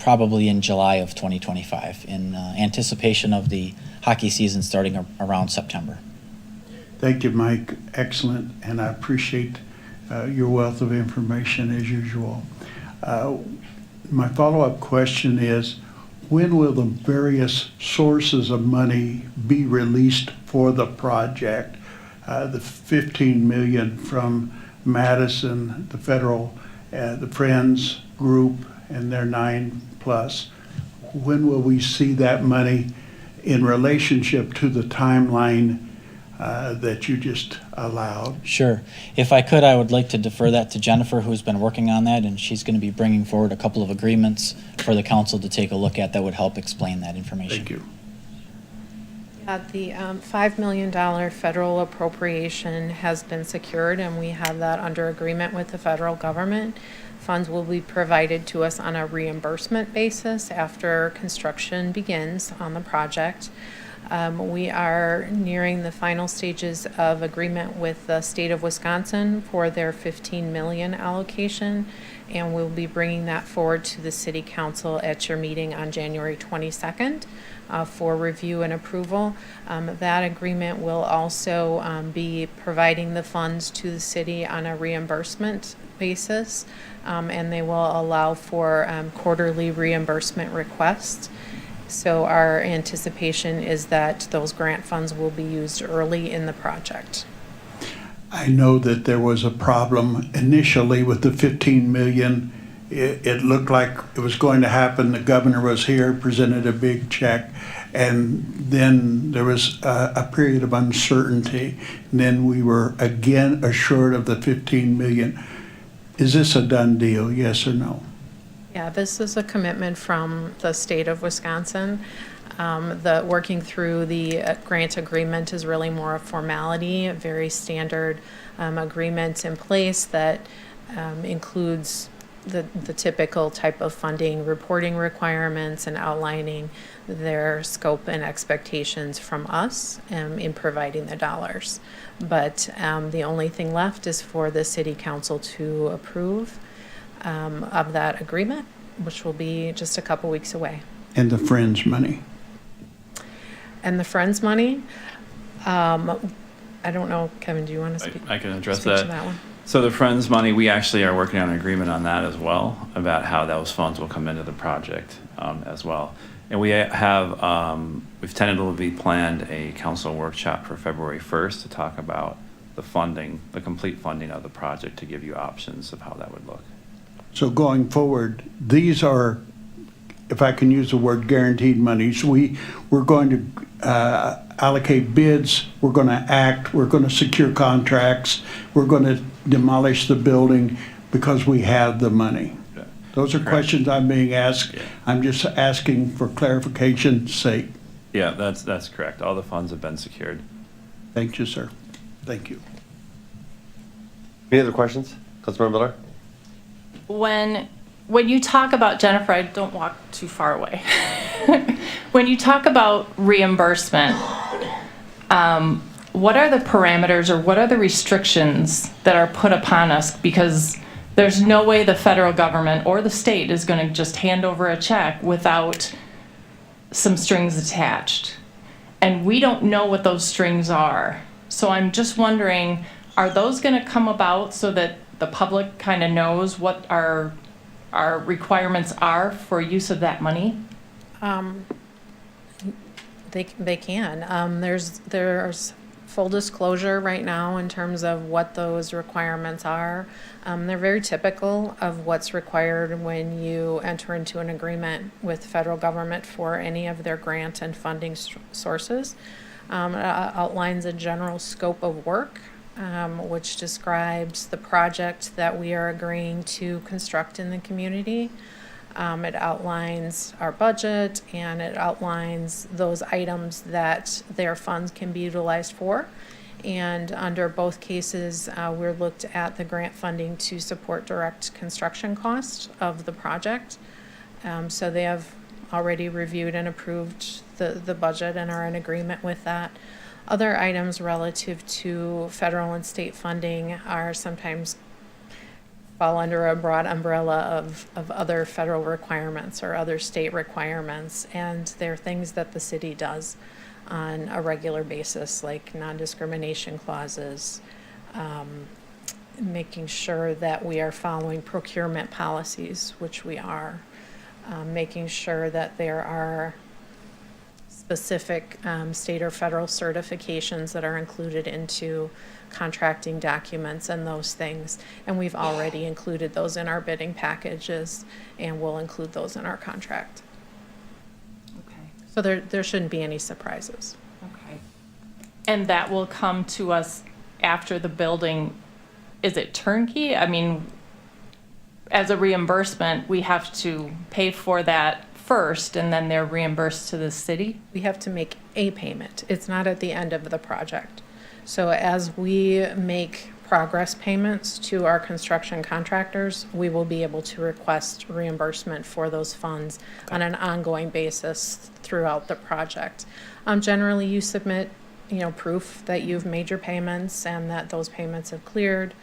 probably in July of 2025 in anticipation of the hockey season starting around September. Thank you, Mike. Excellent, and I appreciate your wealth of information as usual. My follow-up question is, when will the various sources of money be released for the project? The 15 million from Madison, the federal, the Friends group, and their 9+. When will we see that money in relationship to the timeline that you just allowed? Sure. If I could, I would like to defer that to Jennifer, who's been working on that, and she's going to be bringing forward a couple of agreements for the council to take a look at that would help explain that information. Thank you. The $5 million federal appropriation has been secured, and we have that under agreement with the federal government. Funds will be provided to us on a reimbursement basis after construction begins on the project. We are nearing the final stages of agreement with the state of Wisconsin for their 15 million allocation, and we'll be bringing that forward to the city council at your meeting on January 22nd for review and approval. That agreement will also be providing the funds to the city on a reimbursement basis, and they will allow for quarterly reimbursement requests. So our anticipation is that those grant funds will be used early in the project. I know that there was a problem initially with the 15 million. It looked like it was going to happen. The governor was here, presented a big check, and then there was a period of uncertainty. And then we were again assured of the 15 million. Is this a done deal, yes or no? Yeah, this is a commitment from the state of Wisconsin. Working through the grant agreement is really more a formality, a very standard agreement in place that includes the typical type of funding, reporting requirements, and outlining their scope and expectations from us in providing the dollars. But the only thing left is for the city council to approve of that agreement, which will be just a couple weeks away. And the Friends money? And the Friends money, I don't know, Kevin, do you want to speak? I can address speak that. to that one? So the Friends money, we actually are working on an agreement on that as well, about how those funds will come into the project as well. And we have, we've tentatively planned a council workshop for February 1st to talk about the funding, the complete funding of the project, to give you options of how that would look. So going forward, these are, if I can use the word, guaranteed monies. We're going to allocate bids, we're going to act, we're going to secure contracts, we're going to demolish the building because we have the money. Yeah. Those are Correct. questions I'm being asked. Yeah. I'm just asking for clarification's sake. Yeah, that's correct. All the funds have been secured. Thank you, sir. Thank you. Any other questions? Councilmember Miller? When you talk about, Jennifer, I don't walk too far away. When you talk about reimbursement, what are the parameters or what are the restrictions that are put upon us? Because there's no way the federal government or the state is going to just hand over a check without some strings attached. And we don't know what those strings are. So I'm just wondering, are those going to come about so that the public kind of knows what our requirements are for use of that money? They can. There's full disclosure right now in terms of what those requirements are. They're very typical of what's required when you enter into an agreement with the federal government for any of their grant and funding sources. It outlines a general scope of work, which describes the project that we are agreeing to construct in the community. It outlines our budget, and it outlines those items that their funds can be utilized for. And under both cases, we're looked at the grant funding to support direct construction costs of the project. So they have already reviewed and approved the budget and are in agreement with that. Other items relative to federal and state funding are sometimes fall under a broad umbrella of other federal requirements or other state requirements, and they're things that the city does on a regular basis, like non-discrimination clauses, making sure that we are following procurement policies, which we are, making sure that there are specific state or federal certifications that are included into contracting documents and those things. And we've already included those in our bidding packages, and we'll include those in our contract. Okay. So there shouldn't be any surprises. Okay. And that will come to us after the building, is it turnkey? I mean, as a reimbursement, we have to pay for that first, and then they're reimbursed to the city? We have to make a payment. It's not at the end of the project. So as we make progress payments to our construction contractors, we will be able to request reimbursement for those funds on an ongoing basis throughout the project. Generally, you submit, proof that you've made your payments and that those payments have cleared,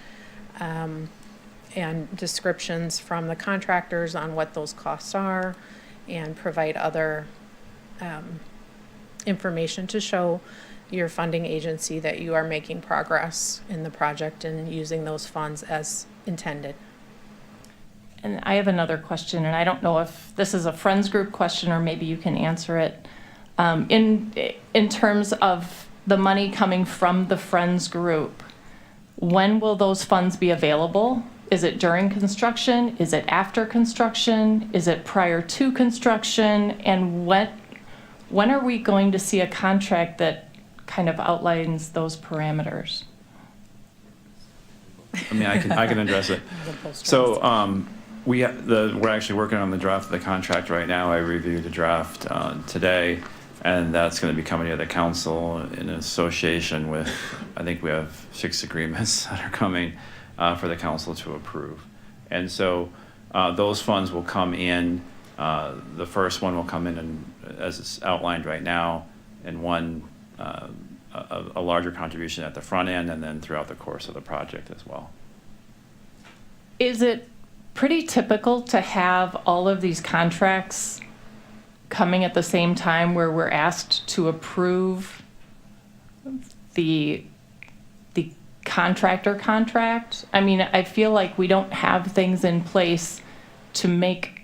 and descriptions from the contractors on what those costs are, and provide other information to show your funding agency that you are making progress in the project and using those funds as intended. And I have another question, and I don't know if this is a Friends Group question or maybe you can answer it. In terms of the money coming from the Friends Group, when will those funds be available? Is it during construction? Is it after construction? Is it prior to construction? And when are we going to see a contract that kind of outlines those parameters? I mean, I can address it. So we're actually working on the draft of the contract right now. I reviewed the draft today, and that's going to be coming to the council in association with, I think we have 6 agreements that are coming for the council to approve. And so those funds will come in. The first one will come in, and as it's outlined right now, and one a larger contribution at the front end, and then throughout the course of the project as well. Is it pretty typical to have all of these contracts coming at the same time where we're asked to approve the contractor contract? I mean, I feel like we don't have things in place to make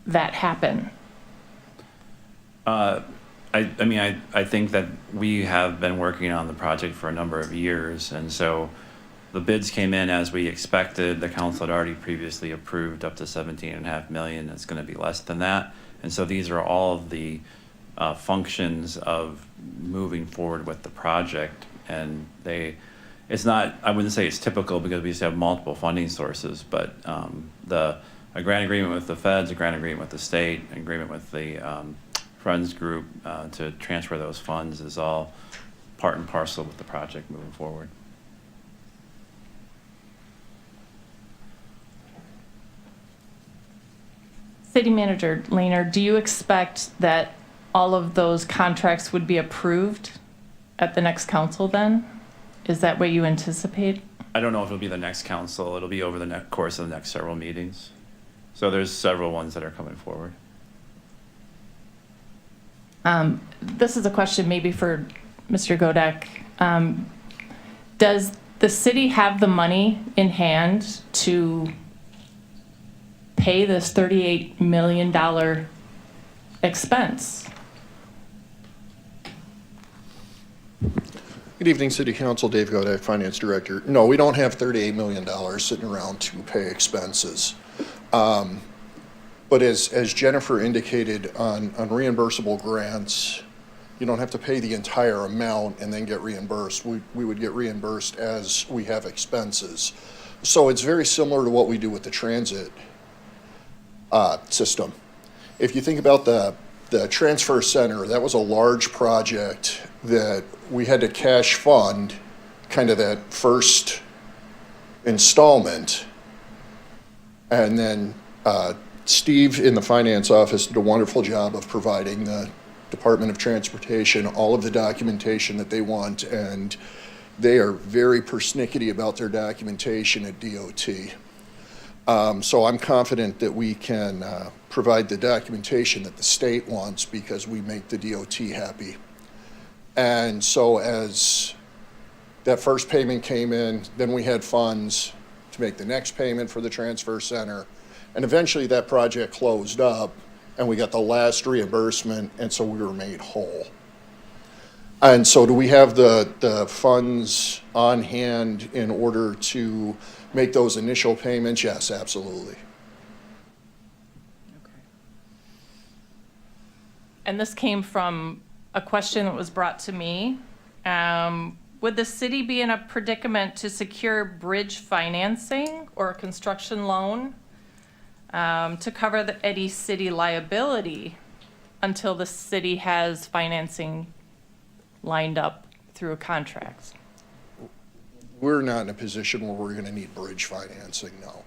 that happen. I think that we have been working on the project for a number of years, and so the bids came in as we expected. The council had already previously approved up to 17.5 million. It's going to be less than that, and so these are all of the functions of moving forward with the project. And it's not, I wouldn't say it's typical because we used to have multiple funding sources, but a grant agreement with the feds, a grant agreement with the state, an agreement with the Friends Group to transfer those funds is all part and parcel with the project moving forward. City Manager Lehner, do you expect that all of those contracts would be approved at the next council then? Is that what you anticipate? I don't know if it'll be the next council. It'll be over the course of the next several meetings. So there's several ones that are coming forward. This is a question maybe for Mr. Godek. Does the city have the money in hand to pay this $38 million expense? Good evening, City Council. Dave Godek, Finance Director. No, we don't have $38 million sitting around to pay expenses. But as Jennifer indicated, on reimbursable grants, you don't have to pay the entire amount and then get reimbursed. We would get reimbursed as we have expenses. So it's very similar to what we do with the transit system. If you think about the transfer center, that was a large project that we had to cash fund kind of that first installment. And then Steve in the finance office did a wonderful job of providing the Department of Transportation all of the documentation that they want, and they are very persnickety about their documentation at DOT. So I'm confident that we can provide the documentation that the state wants because we make the DOT happy. And so as that first payment came in, then we had funds to make the next payment for the transfer center. And eventually that project closed up and we got the last reimbursement, and so we were made whole. And so do we have the funds on hand in order to make those initial payments? Yes, absolutely. And this came from a question that was brought to me. Would the city be in a predicament to secure bridge financing or a construction loan to cover any city liability until the city has financing lined up through contracts? We're not in a position where we're going to need bridge financing, no.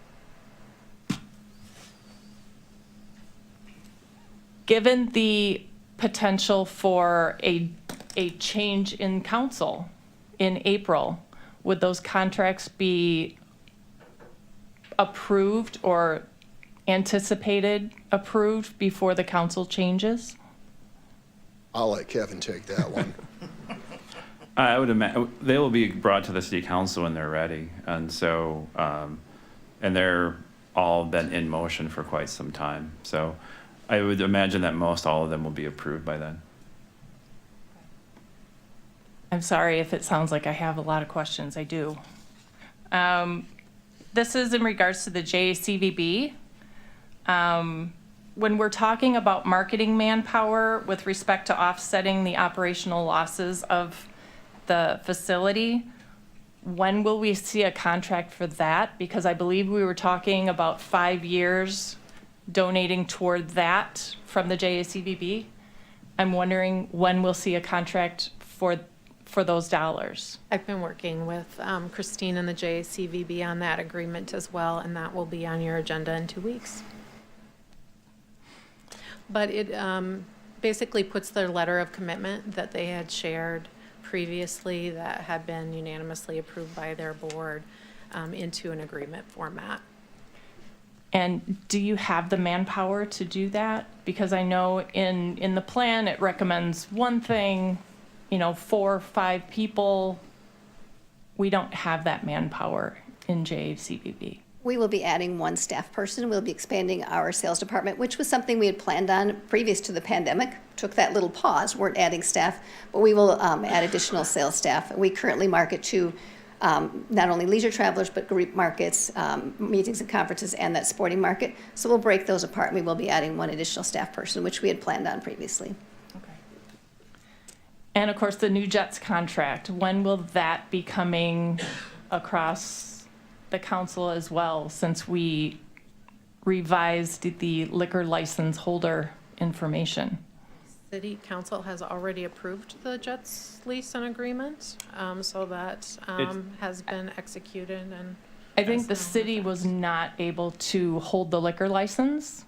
Given the potential for a change in council in April, would those contracts be approved or anticipated approved before the council changes? I'll let Kevin take that one. I would imagine they will be brought to the city council when they're ready. And so, and they're all been in motion for quite some time. So I would imagine that most all of them will be approved by then. I'm sorry if it sounds like I have a lot of questions. I do. This is in regards to the JACVB. When we're talking about marketing manpower with respect to offsetting the operational losses of the facility, when will we see a contract for that? Because I believe we were talking about 5 years donating toward that from the JACVB. I'm wondering when we'll see a contract for those dollars. I've been working with Christine and the JACVB on that agreement as well, and that will be on your agenda in 2 weeks. But it basically puts their letter of commitment that they had shared previously that had been unanimously approved by their board into an agreement format. And do you have the manpower to do that? Because I know in the plan, it recommends one thing, 4 or 5 people. We don't have that manpower in JACVB. We will be adding 1 staff person. We'll be expanding our sales department, which was something we had planned on previous to the pandemic. Took that little pause, weren't adding staff, but we will add additional sales staff. We currently market to not only leisure travelers, but group markets, meetings and conferences, and that sporting market. So we'll break those apart, and we will be adding 1 additional staff person, which we had planned on previously. And of course, the new Jets contract, when will that be coming across the council as well, since we revised the liquor license holder information? City Council has already approved the Jets lease and agreement, so that has been executed. And I think the city was not able to hold the liquor license.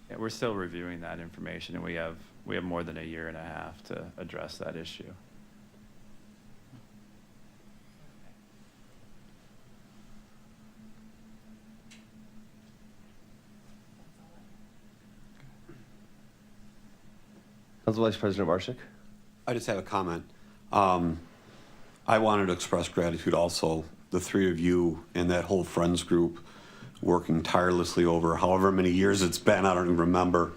Yeah, we're still reviewing that information, and we have more than a year and a half to address that issue. Council Vice President Marshak. I just have a comment. I wanted to express gratitude also, the 3 of you and that whole Friends group working tirelessly over however many years it's been, I don't even remember.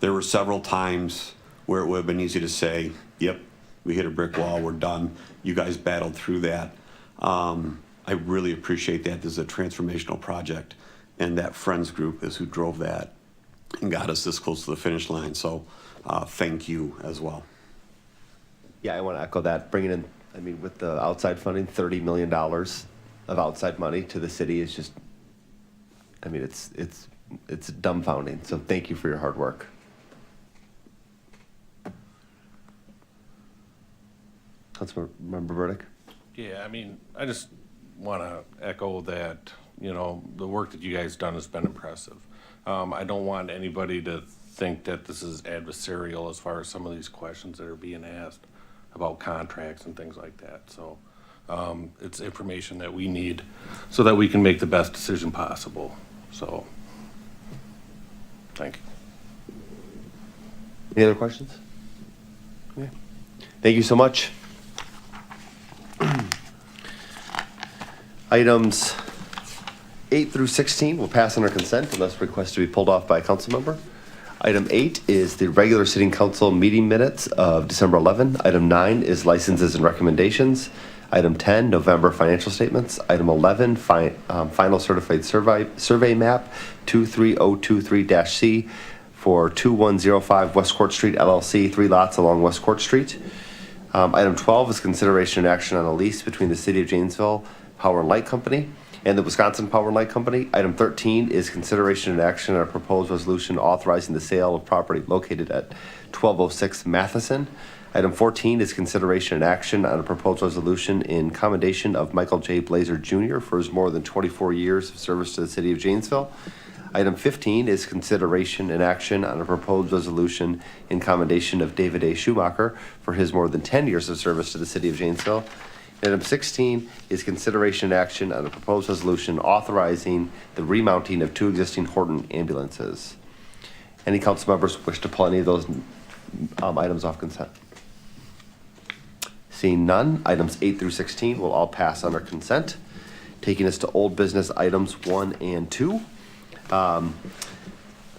There were several times where it would have been easy to say, yep, we hit a brick wall, we're done. You guys battled through that. I really appreciate that. This is a transformational project, and that Friends group is who drove that and got us this close to the finish line. So thank you as well. Yeah, I want to echo that. Bringing in, with the outside funding, $30 million of outside money to the city is just, it's dumbfounding. So thank you for your hard work. Councilmember Burdick. Yeah, I just want to echo that, the work that you guys done has been impressive. I don't want anybody to think that this is adversarial as far as some of these questions that are being asked about contracts and things like that. So it's information that we need so that we can make the best decision possible. So, thank you. Any other questions? Okay. Thank you so much. Items 8 through 16 will pass under consent unless requested to be pulled off by a council member. Item 8 is the regular sitting council meeting minutes of December 11. Item 9 is licenses and recommendations. Item 10, November financial statements. Item 11, final certified survey map 23023-C for 2105 West Court Street LLC, 3 lots along West Court Street. Item 12 is consideration and action on a lease between the City of Janesville Power and Light Company and the Wisconsin Power and Light Company. Item 13 is consideration and action on a proposed resolution authorizing the sale of property located at 1206 Matheson. Item 14 is consideration and action on a proposed resolution in commendation of Michael J. Blazer Jr. for his more than 24 years of service to the City of Janesville. Item 15 is consideration and action on a proposed resolution in commendation of David A. Schumacher for his more than 10 years of service to the City of Janesville. Item 16 is consideration and action on a proposed resolution authorizing the remounting of 2 existing Horton ambulances. Any council members wish to pull any of those items off consent? Seeing none, items 8 through 16 will all pass under consent, taking us to old business items 1 and 2. Item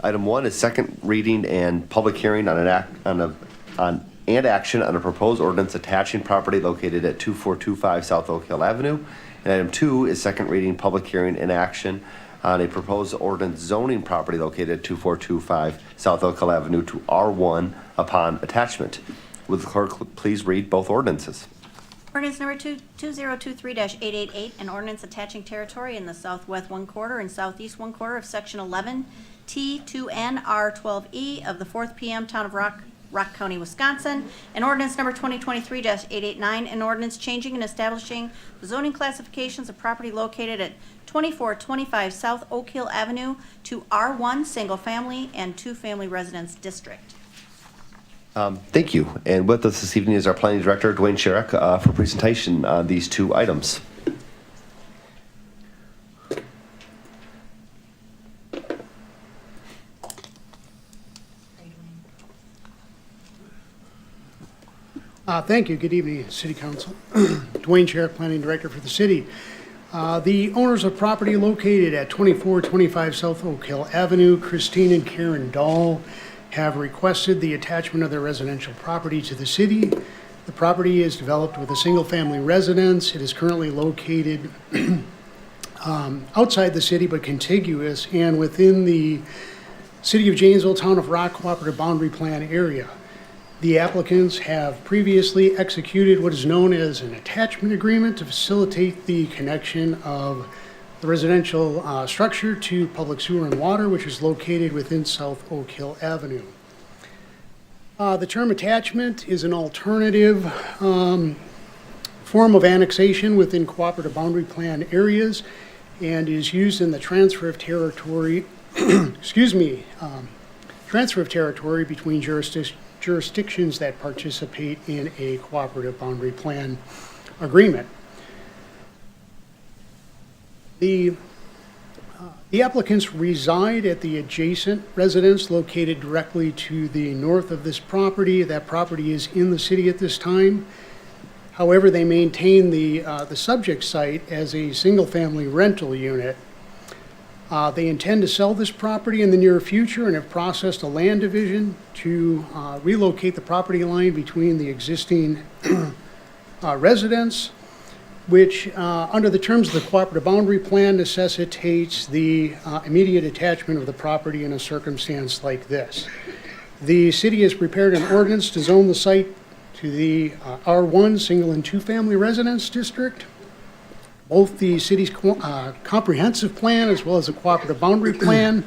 1 is second reading and public hearing on action on a proposed ordinance attaching property located at 2425 South Oak Hill Avenue. And item 2 is second reading, public hearing, and action on a proposed ordinance zoning property located at 2425 South Oak Hill Avenue to R1 upon attachment. Would the clerk please read both ordinances? Ordinance number 2023-888, an ordinance attaching territory in the southwest 1/4 and southeast 1/4 of section 11 T2N R12E of the 4th PM Town of Rock County, Wisconsin. And ordinance number 2023-889, an ordinance changing and establishing the zoning classifications of property located at 2425 South Oak Hill Avenue to R1 single family and 2 family residence district. Thank you. And with us this evening is our planning director, Dwayne Sherrick, for presentation on these 2 items. Thank you. Good evening, City Council. Dwayne Sherrick, Planning Director for the city. The owners of property located at 2425 South Oak Hill Avenue, Christine and Karen Dahl, have requested the attachment of their residential property to the city. The property is developed with a single-family residence. It is currently located outside the city but contiguous and within the City of Janesville Town of Rock Cooperative Boundary Plan area. The applicants have previously executed what is known as an attachment agreement to facilitate the connection of the residential structure to public sewer and water, which is located within South Oak Hill Avenue. The term attachment is an alternative form of annexation within cooperative boundary plan areas and is used in the transfer of territory, transfer of territory between jurisdictions that participate in a cooperative boundary plan agreement. The applicants reside at the adjacent residence located directly to the north of this property. That property is in the city at this time. However, they maintain the subject site as a single-family rental unit. They intend to sell this property in the near future and have processed a land division to relocate the property line between the existing residence, which under the terms of the cooperative boundary plan necessitates the immediate attachment of the property in a circumstance like this. The city has prepared an ordinance to zone the site to the R1 single and 2 family residence district. Both the city's comprehensive plan as well as the cooperative boundary plan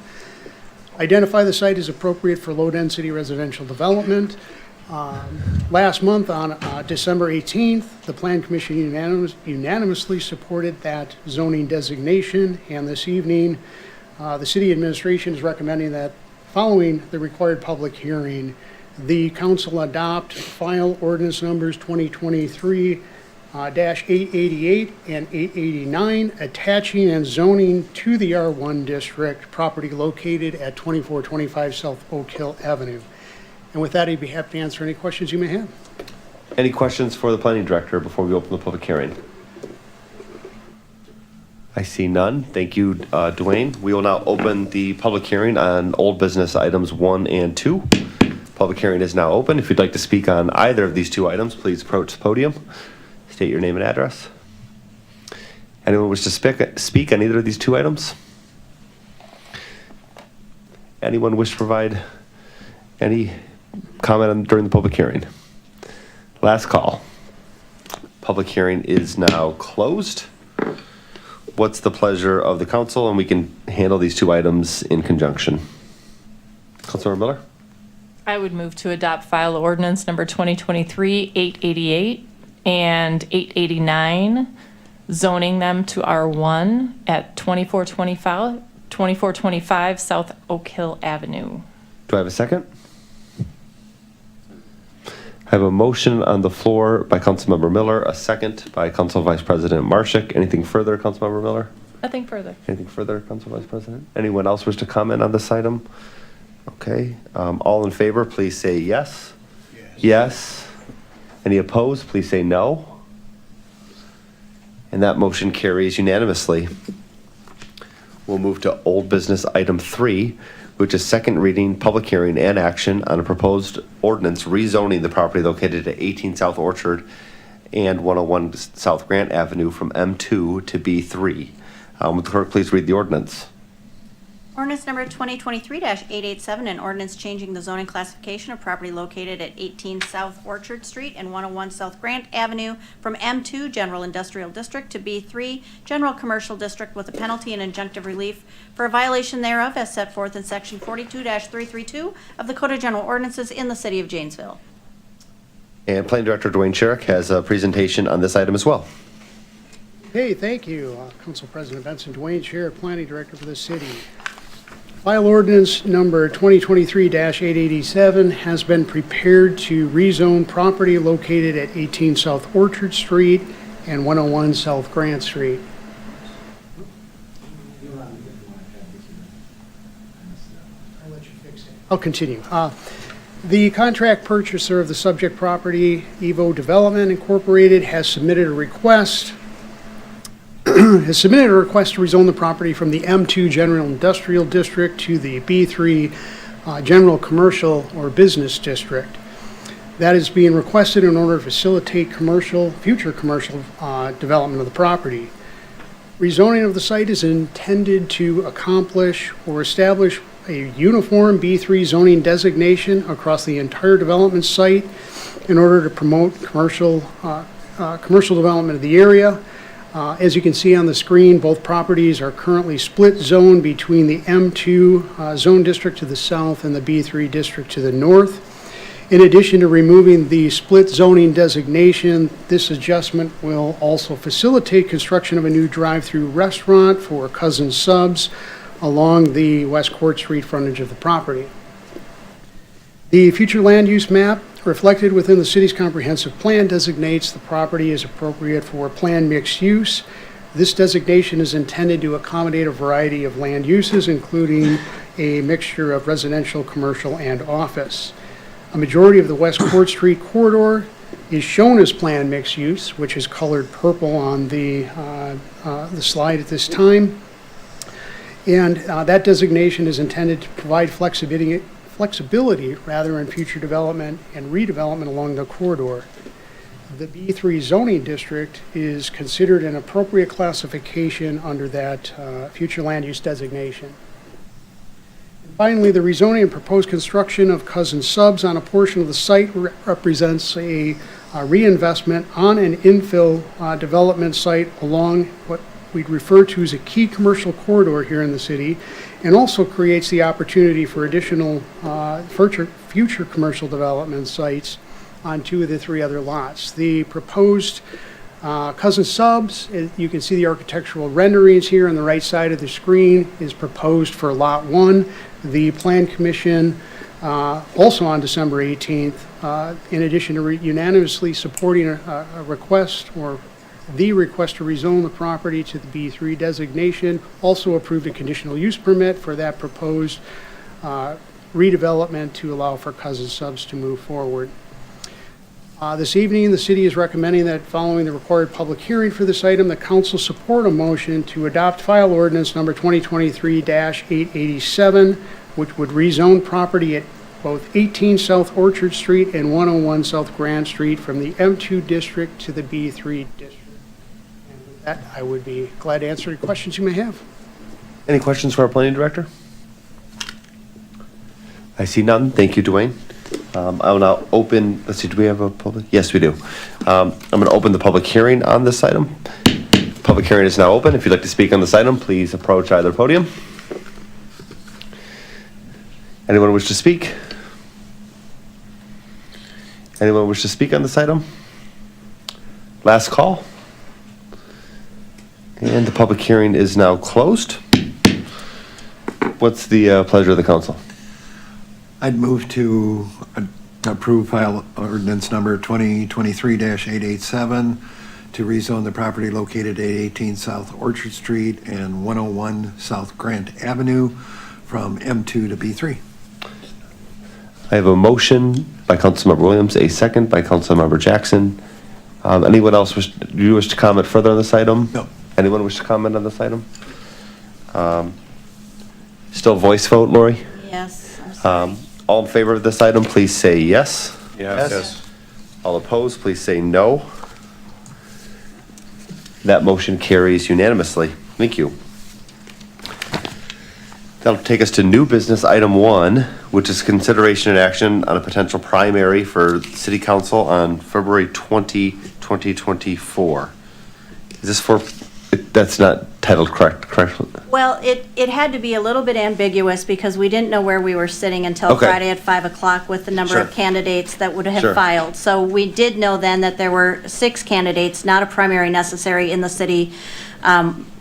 identify the site as appropriate for low density residential development. Last month on December 18th, the Plan Commission unanimously supported that zoning designation, and this evening the city administration is recommending that following the required public hearing, the council adopt file ordinance numbers 2023-888 and 889, attaching and zoning to the R1 district property located at 2425 South Oak Hill Avenue. And with that, I'd be happy to answer any questions you may have. Any questions for the planning director before we open the public hearing? I see none. Thank you, Dwayne. We will now open the public hearing on old business items 1 and 2. Public hearing is now open. If you'd like to speak on either of these two items, please approach the podium. State your name and address. Anyone wish to speak on either of these two items? Anyone wish to provide any comment during the public hearing? Last call. Public hearing is now closed. What's the pleasure of the council? And we can handle these two items in conjunction. Councilmember Miller? I would move to adopt file ordinance number 2023-888 and 889, zoning them to R1 at 2425 South Oak Hill Avenue. Do I have a second? I have a motion on the floor by Councilmember Miller, a second by Council Vice President Marshak. Anything further, Councilmember Miller? Nothing further. Anything further, Council Vice President? Anyone else wish to comment on this item? Okay, all in favor, please say yes. Yes. Any opposed, please say no. And that motion carries unanimously. We'll move to old business item 3, which is second reading, public hearing, and action on a proposed ordinance rezoning the property located at 18 South Orchard and 101 South Grant Avenue from M2 to B3. Would the clerk please read the ordinance? Ordinance number 2023-887, an ordinance changing the zoning classification of property located at 18 South Orchard Street and 101 South Grant Avenue from M2 General Industrial District to B3 General Commercial District with a penalty and injunctive relief for a violation thereof as set forth in section 42-332 of the Code of General Ordinances in the city of Janesville. And Planning Director Dwayne Sherrick has a presentation on this item as well. Hey, thank you. Council President Benson Dwayne, Chair, Planning Director for the city. File ordinance number 2023-887 has been prepared to rezone property located at 18 South Orchard Street and 101 South Grant Street. I'll continue. The contract purchaser of the subject property, Evo Development Incorporated, has submitted a request to rezone the property from the M2 General Industrial District to the B3 General Commercial or Business District. That is being requested in order to facilitate future commercial development of the property. Rezoning of the site is intended to accomplish or establish a uniform B3 zoning designation across the entire development site in order to promote commercial development of the area. As you can see on the screen, both properties are currently split zone between the M2 zone district to the south and the B3 district to the north. In addition to removing the split zoning designation, this adjustment will also facilitate construction of a new drive-through restaurant for Cousin Subs along the West Court Street frontage of the property. The future land use map reflected within the city's comprehensive plan designates the property as appropriate for planned mixed use. This designation is intended to accommodate a variety of land uses, including a mixture of residential, commercial, and office. A majority of the West Court Street corridor is shown as planned mixed use, which is colored purple on the slide at this time. And that designation is intended to provide flexibility in future development and redevelopment along the corridor. The B3 zoning district is considered an appropriate classification under that future land use designation. And finally, the rezoning and proposed construction of Cousin Subs on a portion of the site represents a reinvestment on an infill development site along what we'd refer to as a key commercial corridor here in the city, and also creates the opportunity for additional future commercial development sites on 2 of the 3 other lots. The proposed Cousin Subs, you can see the architectural renderings here on the right side of the screen, is proposed for Lot 1. The Plan Commission, also on December 18th, in addition to unanimously supporting a request or the request to rezone the property to the B3 designation, also approved a conditional use permit for that proposed redevelopment to allow for Cousin Subs to move forward. This evening, the city is recommending that following the required public hearing for this item, the council support a motion to adopt file ordinance number 2023-887, which would rezone property at both 18 South Orchard Street and 101 South Grand Street from the M2 district to the B3 district. And with that, I would be glad to answer any questions you may have. Any questions for our planning director? I see none. Thank you, Dwayne. I will now open, let's see, do we have a public? Yes, we do. I'm going to open the public hearing on this item. Public hearing is now open. If you'd like to speak on this item, please approach either podium. Anyone wish to speak? Anyone wish to speak on this item? Last call. And the public hearing is now closed. What's the pleasure of the council? I'd move to approve file ordinance number 2023-887 to rezone the property located at 18 South Orchard Street and 101 South Grant Avenue from M2 to B3. I have a motion by Councilmember Williams, a second by Councilmember Jackson. Anyone else do you wish to comment further on this item? No. Anyone wish to comment on this item? Still voice vote, Lori? Yes, I'm sorry. All in favor of this item, please say yes. Yes. All opposed, please say no. That motion carries unanimously. Thank you. That'll take us to new business item 1, which is consideration and action on a potential primary for City Council on February 20, 2024. Is this for, that's not titled correct? Well, it had to be a little bit ambiguous because we didn't know where we were sitting until Okay. Friday at 5 o'clock with the number of Sure. candidates that would have Sure. filed. So we did know then that there were 6 candidates, not a primary necessary in the city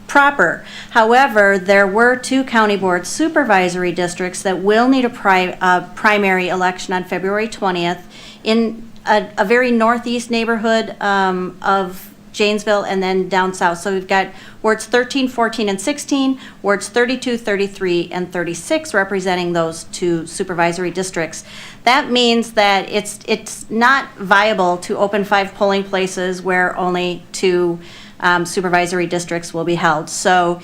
proper. However, there were 2 county board supervisory districts that will need a primary election on February 20th in a very northeast neighborhood of Janesville and then down south. So we've got wards 13, 14, and 16, wards 32, 33, and 36 representing those 2 supervisory districts. That means that it's not viable to open 5 polling places where only 2 supervisory districts will be held. So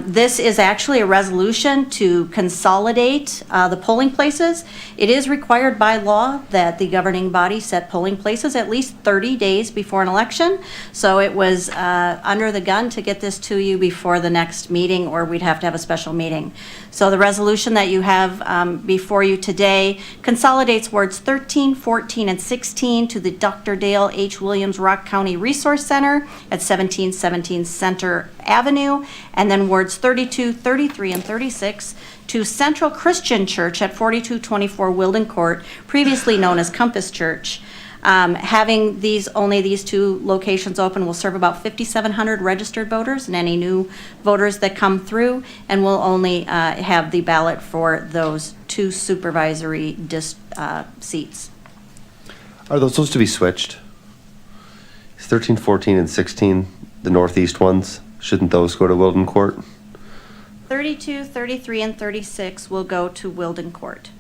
this is actually a resolution to consolidate the polling places. It is required by law that the governing body set polling places at least 30 days before an election. So it was under the gun to get this to you before the next meeting, or we'd have to have a special meeting. So the resolution that you have before you today consolidates wards 13, 14, and 16 to the Dr. Dale H. Williams Rock County Resource Center at 1717 Center Avenue, and then wards 32, 33, and 36 to Central Christian Church at 4224 Wilden Court, previously known as Compass Church. Having only these 2 locations open will serve about 5,700 registered voters and any new voters that come through, and we'll only have the ballot for those 2 supervisory seats. Are those supposed to be switched? Is 13, 14, and 16 the northeast ones? Shouldn't those go to Wilden Court? 32, 33, and 36 will go to Wilden Court.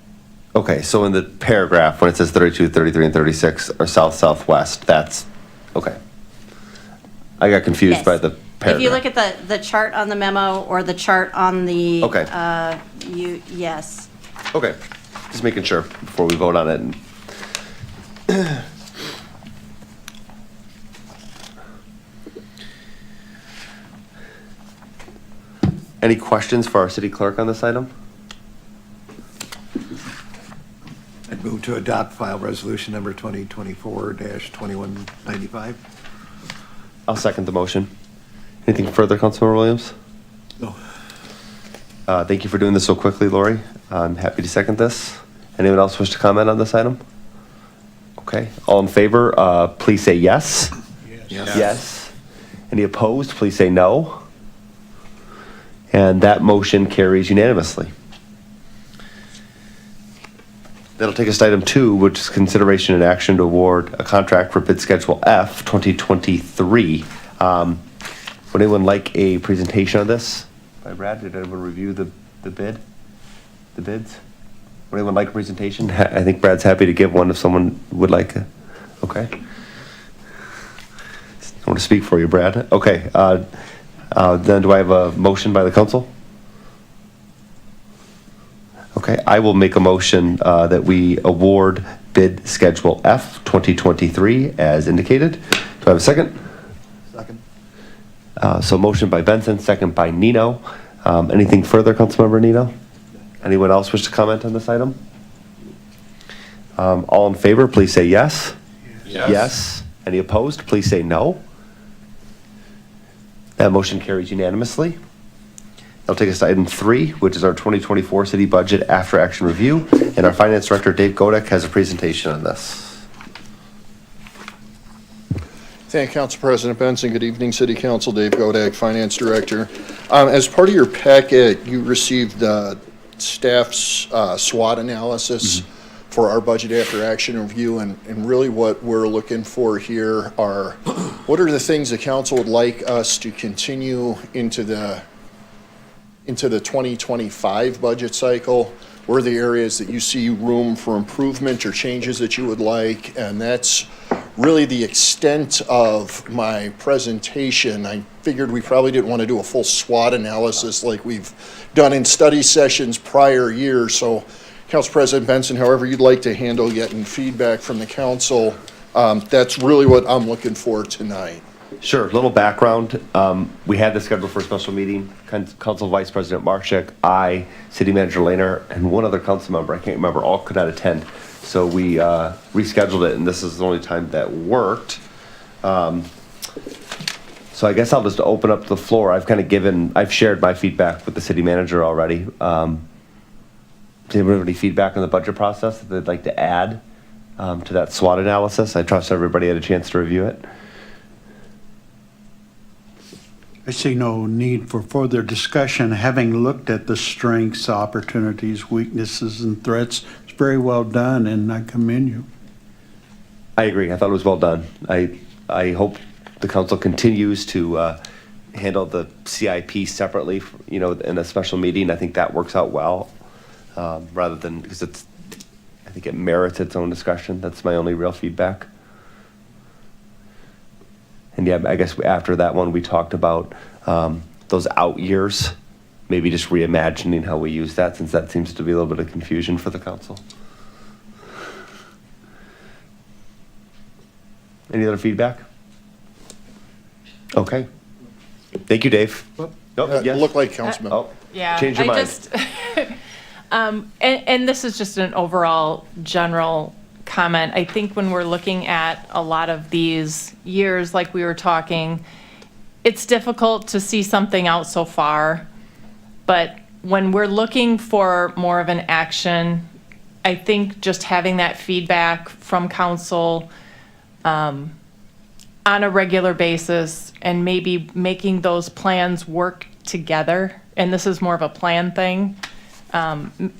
Okay, so in the paragraph, when it says 32, 33, and 36 are south-southwest, that's, okay. I got confused Yes. by the paragraph. If you look at the chart on the memo or the chart on the. Okay. Yes. Okay, just making sure before we vote on it. Any questions for our city clerk on this item? I'd move to adopt file resolution number 2024-2195. I'll second the motion. Anything further, Councilmember Williams? No. Thank you for doing this so quickly, Lori. I'm happy to second this. Anyone else wish to comment on this item? Okay, all in favor, please say yes. Yes. Yes. Any opposed, please say no. And that motion carries unanimously. That'll take us to item 2, which is consideration and action to award a contract for bid schedule F 2023. Would anyone like a presentation on this? By Brad, did anyone review the bids? Would anyone like a presentation? I think Brad's happy to give one if someone would like Okay. I want to speak for you, Brad. Okay. Then do I have a motion by the council? Okay, I will make a motion that we award bid Schedule F 2023 as indicated. Do I have a second? Second. So motion by Benson, second by Nino. Anything further, Councilmember Nino? Anyone else wish to comment on this item? All in favor, please say yes. Yes. Any opposed, please say no. That motion carries unanimously. That'll take us to item 3, which is our 2024 city budget after action review. And our finance director, Dave Godek, has a presentation on this. Thank you, Council President Benson. Good evening, City Council. Dave Godek, Finance Director. As part of your packet, you received the staff's SWOT analysis for our budget after action review. And really what we're looking for here are what are the things the council would like us to continue into the 2025 budget cycle? Where are the areas that you see room for improvement or changes that you would like? And that's really the extent of my presentation. I figured we probably didn't want to do a full SWOT analysis like we've done in study sessions prior years. So Council President Benson, however you'd like to handle getting feedback from the council, that's really what I'm looking for tonight. Sure, little background. We had this scheduled for a special meeting. Council Vice President Marchek, I, City Manager Lehner, and one other council member, I can't remember, all could not attend. So we rescheduled it, and this is the only time that worked. So I guess I'll just open up the floor. I've shared my feedback with the city manager already. Does anyone have any feedback on the budget process that they'd like to add to that SWOT analysis? I trust everybody had a chance to review it. I see no need for further discussion. Having looked at the strengths, opportunities, weaknesses, and threats, it's very well done, and I commend you. I agree. I thought it was well done. I hope the council continues to handle the CIP separately, in a special meeting. I think that works out well, rather than, because I think it merits its own discussion. That's my only real feedback. And yeah, I guess after that one, we talked about those out years, maybe just reimagining how we use that, since that seems to be a little bit of confusion for the council. Any other feedback? Okay. Thank you, Dave. Yes. Look like Councilman. Yeah, Change your mind. And this is just an overall general comment. I think when we're looking at a lot of these years, like we were talking, it's difficult to see something out so far. But when we're looking for more of an action, I think just having that feedback from council on a regular basis and maybe making those plans work together, and this is more of a plan thing,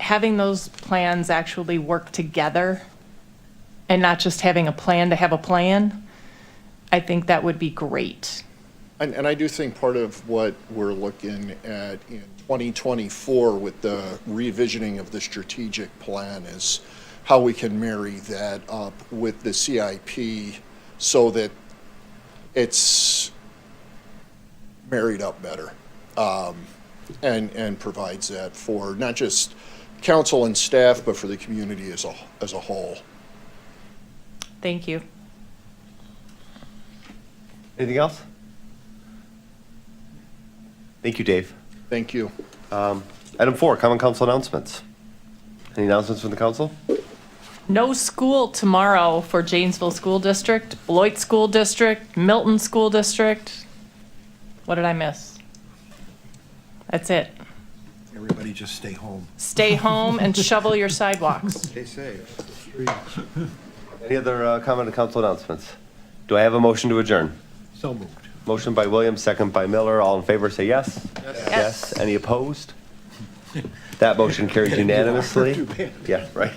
having those plans actually work together and not just having a plan to have a plan, I think that would be great. And I do think part of what we're looking at in 2024 with the revisioning of the strategic plan is how we can marry that up with the CIP so that it's married up better, and provides that for not just council and staff, but for the community as a whole. Thank you. Anything else? Thank you, Dave. Thank you. Item 4, common council announcements. Any announcements from the council? No school tomorrow for Janesville School District, Beloit School District, Milton School District. What did I miss? That's it. Everybody just stay home. Stay home and shovel your sidewalks. Stay safe. Any other comment on council announcements? Do I have a motion to adjourn? So moved. Motion by Williams, second by Miller. All in favor, say yes. Yes. Any opposed? That motion carries unanimously. Yeah, right.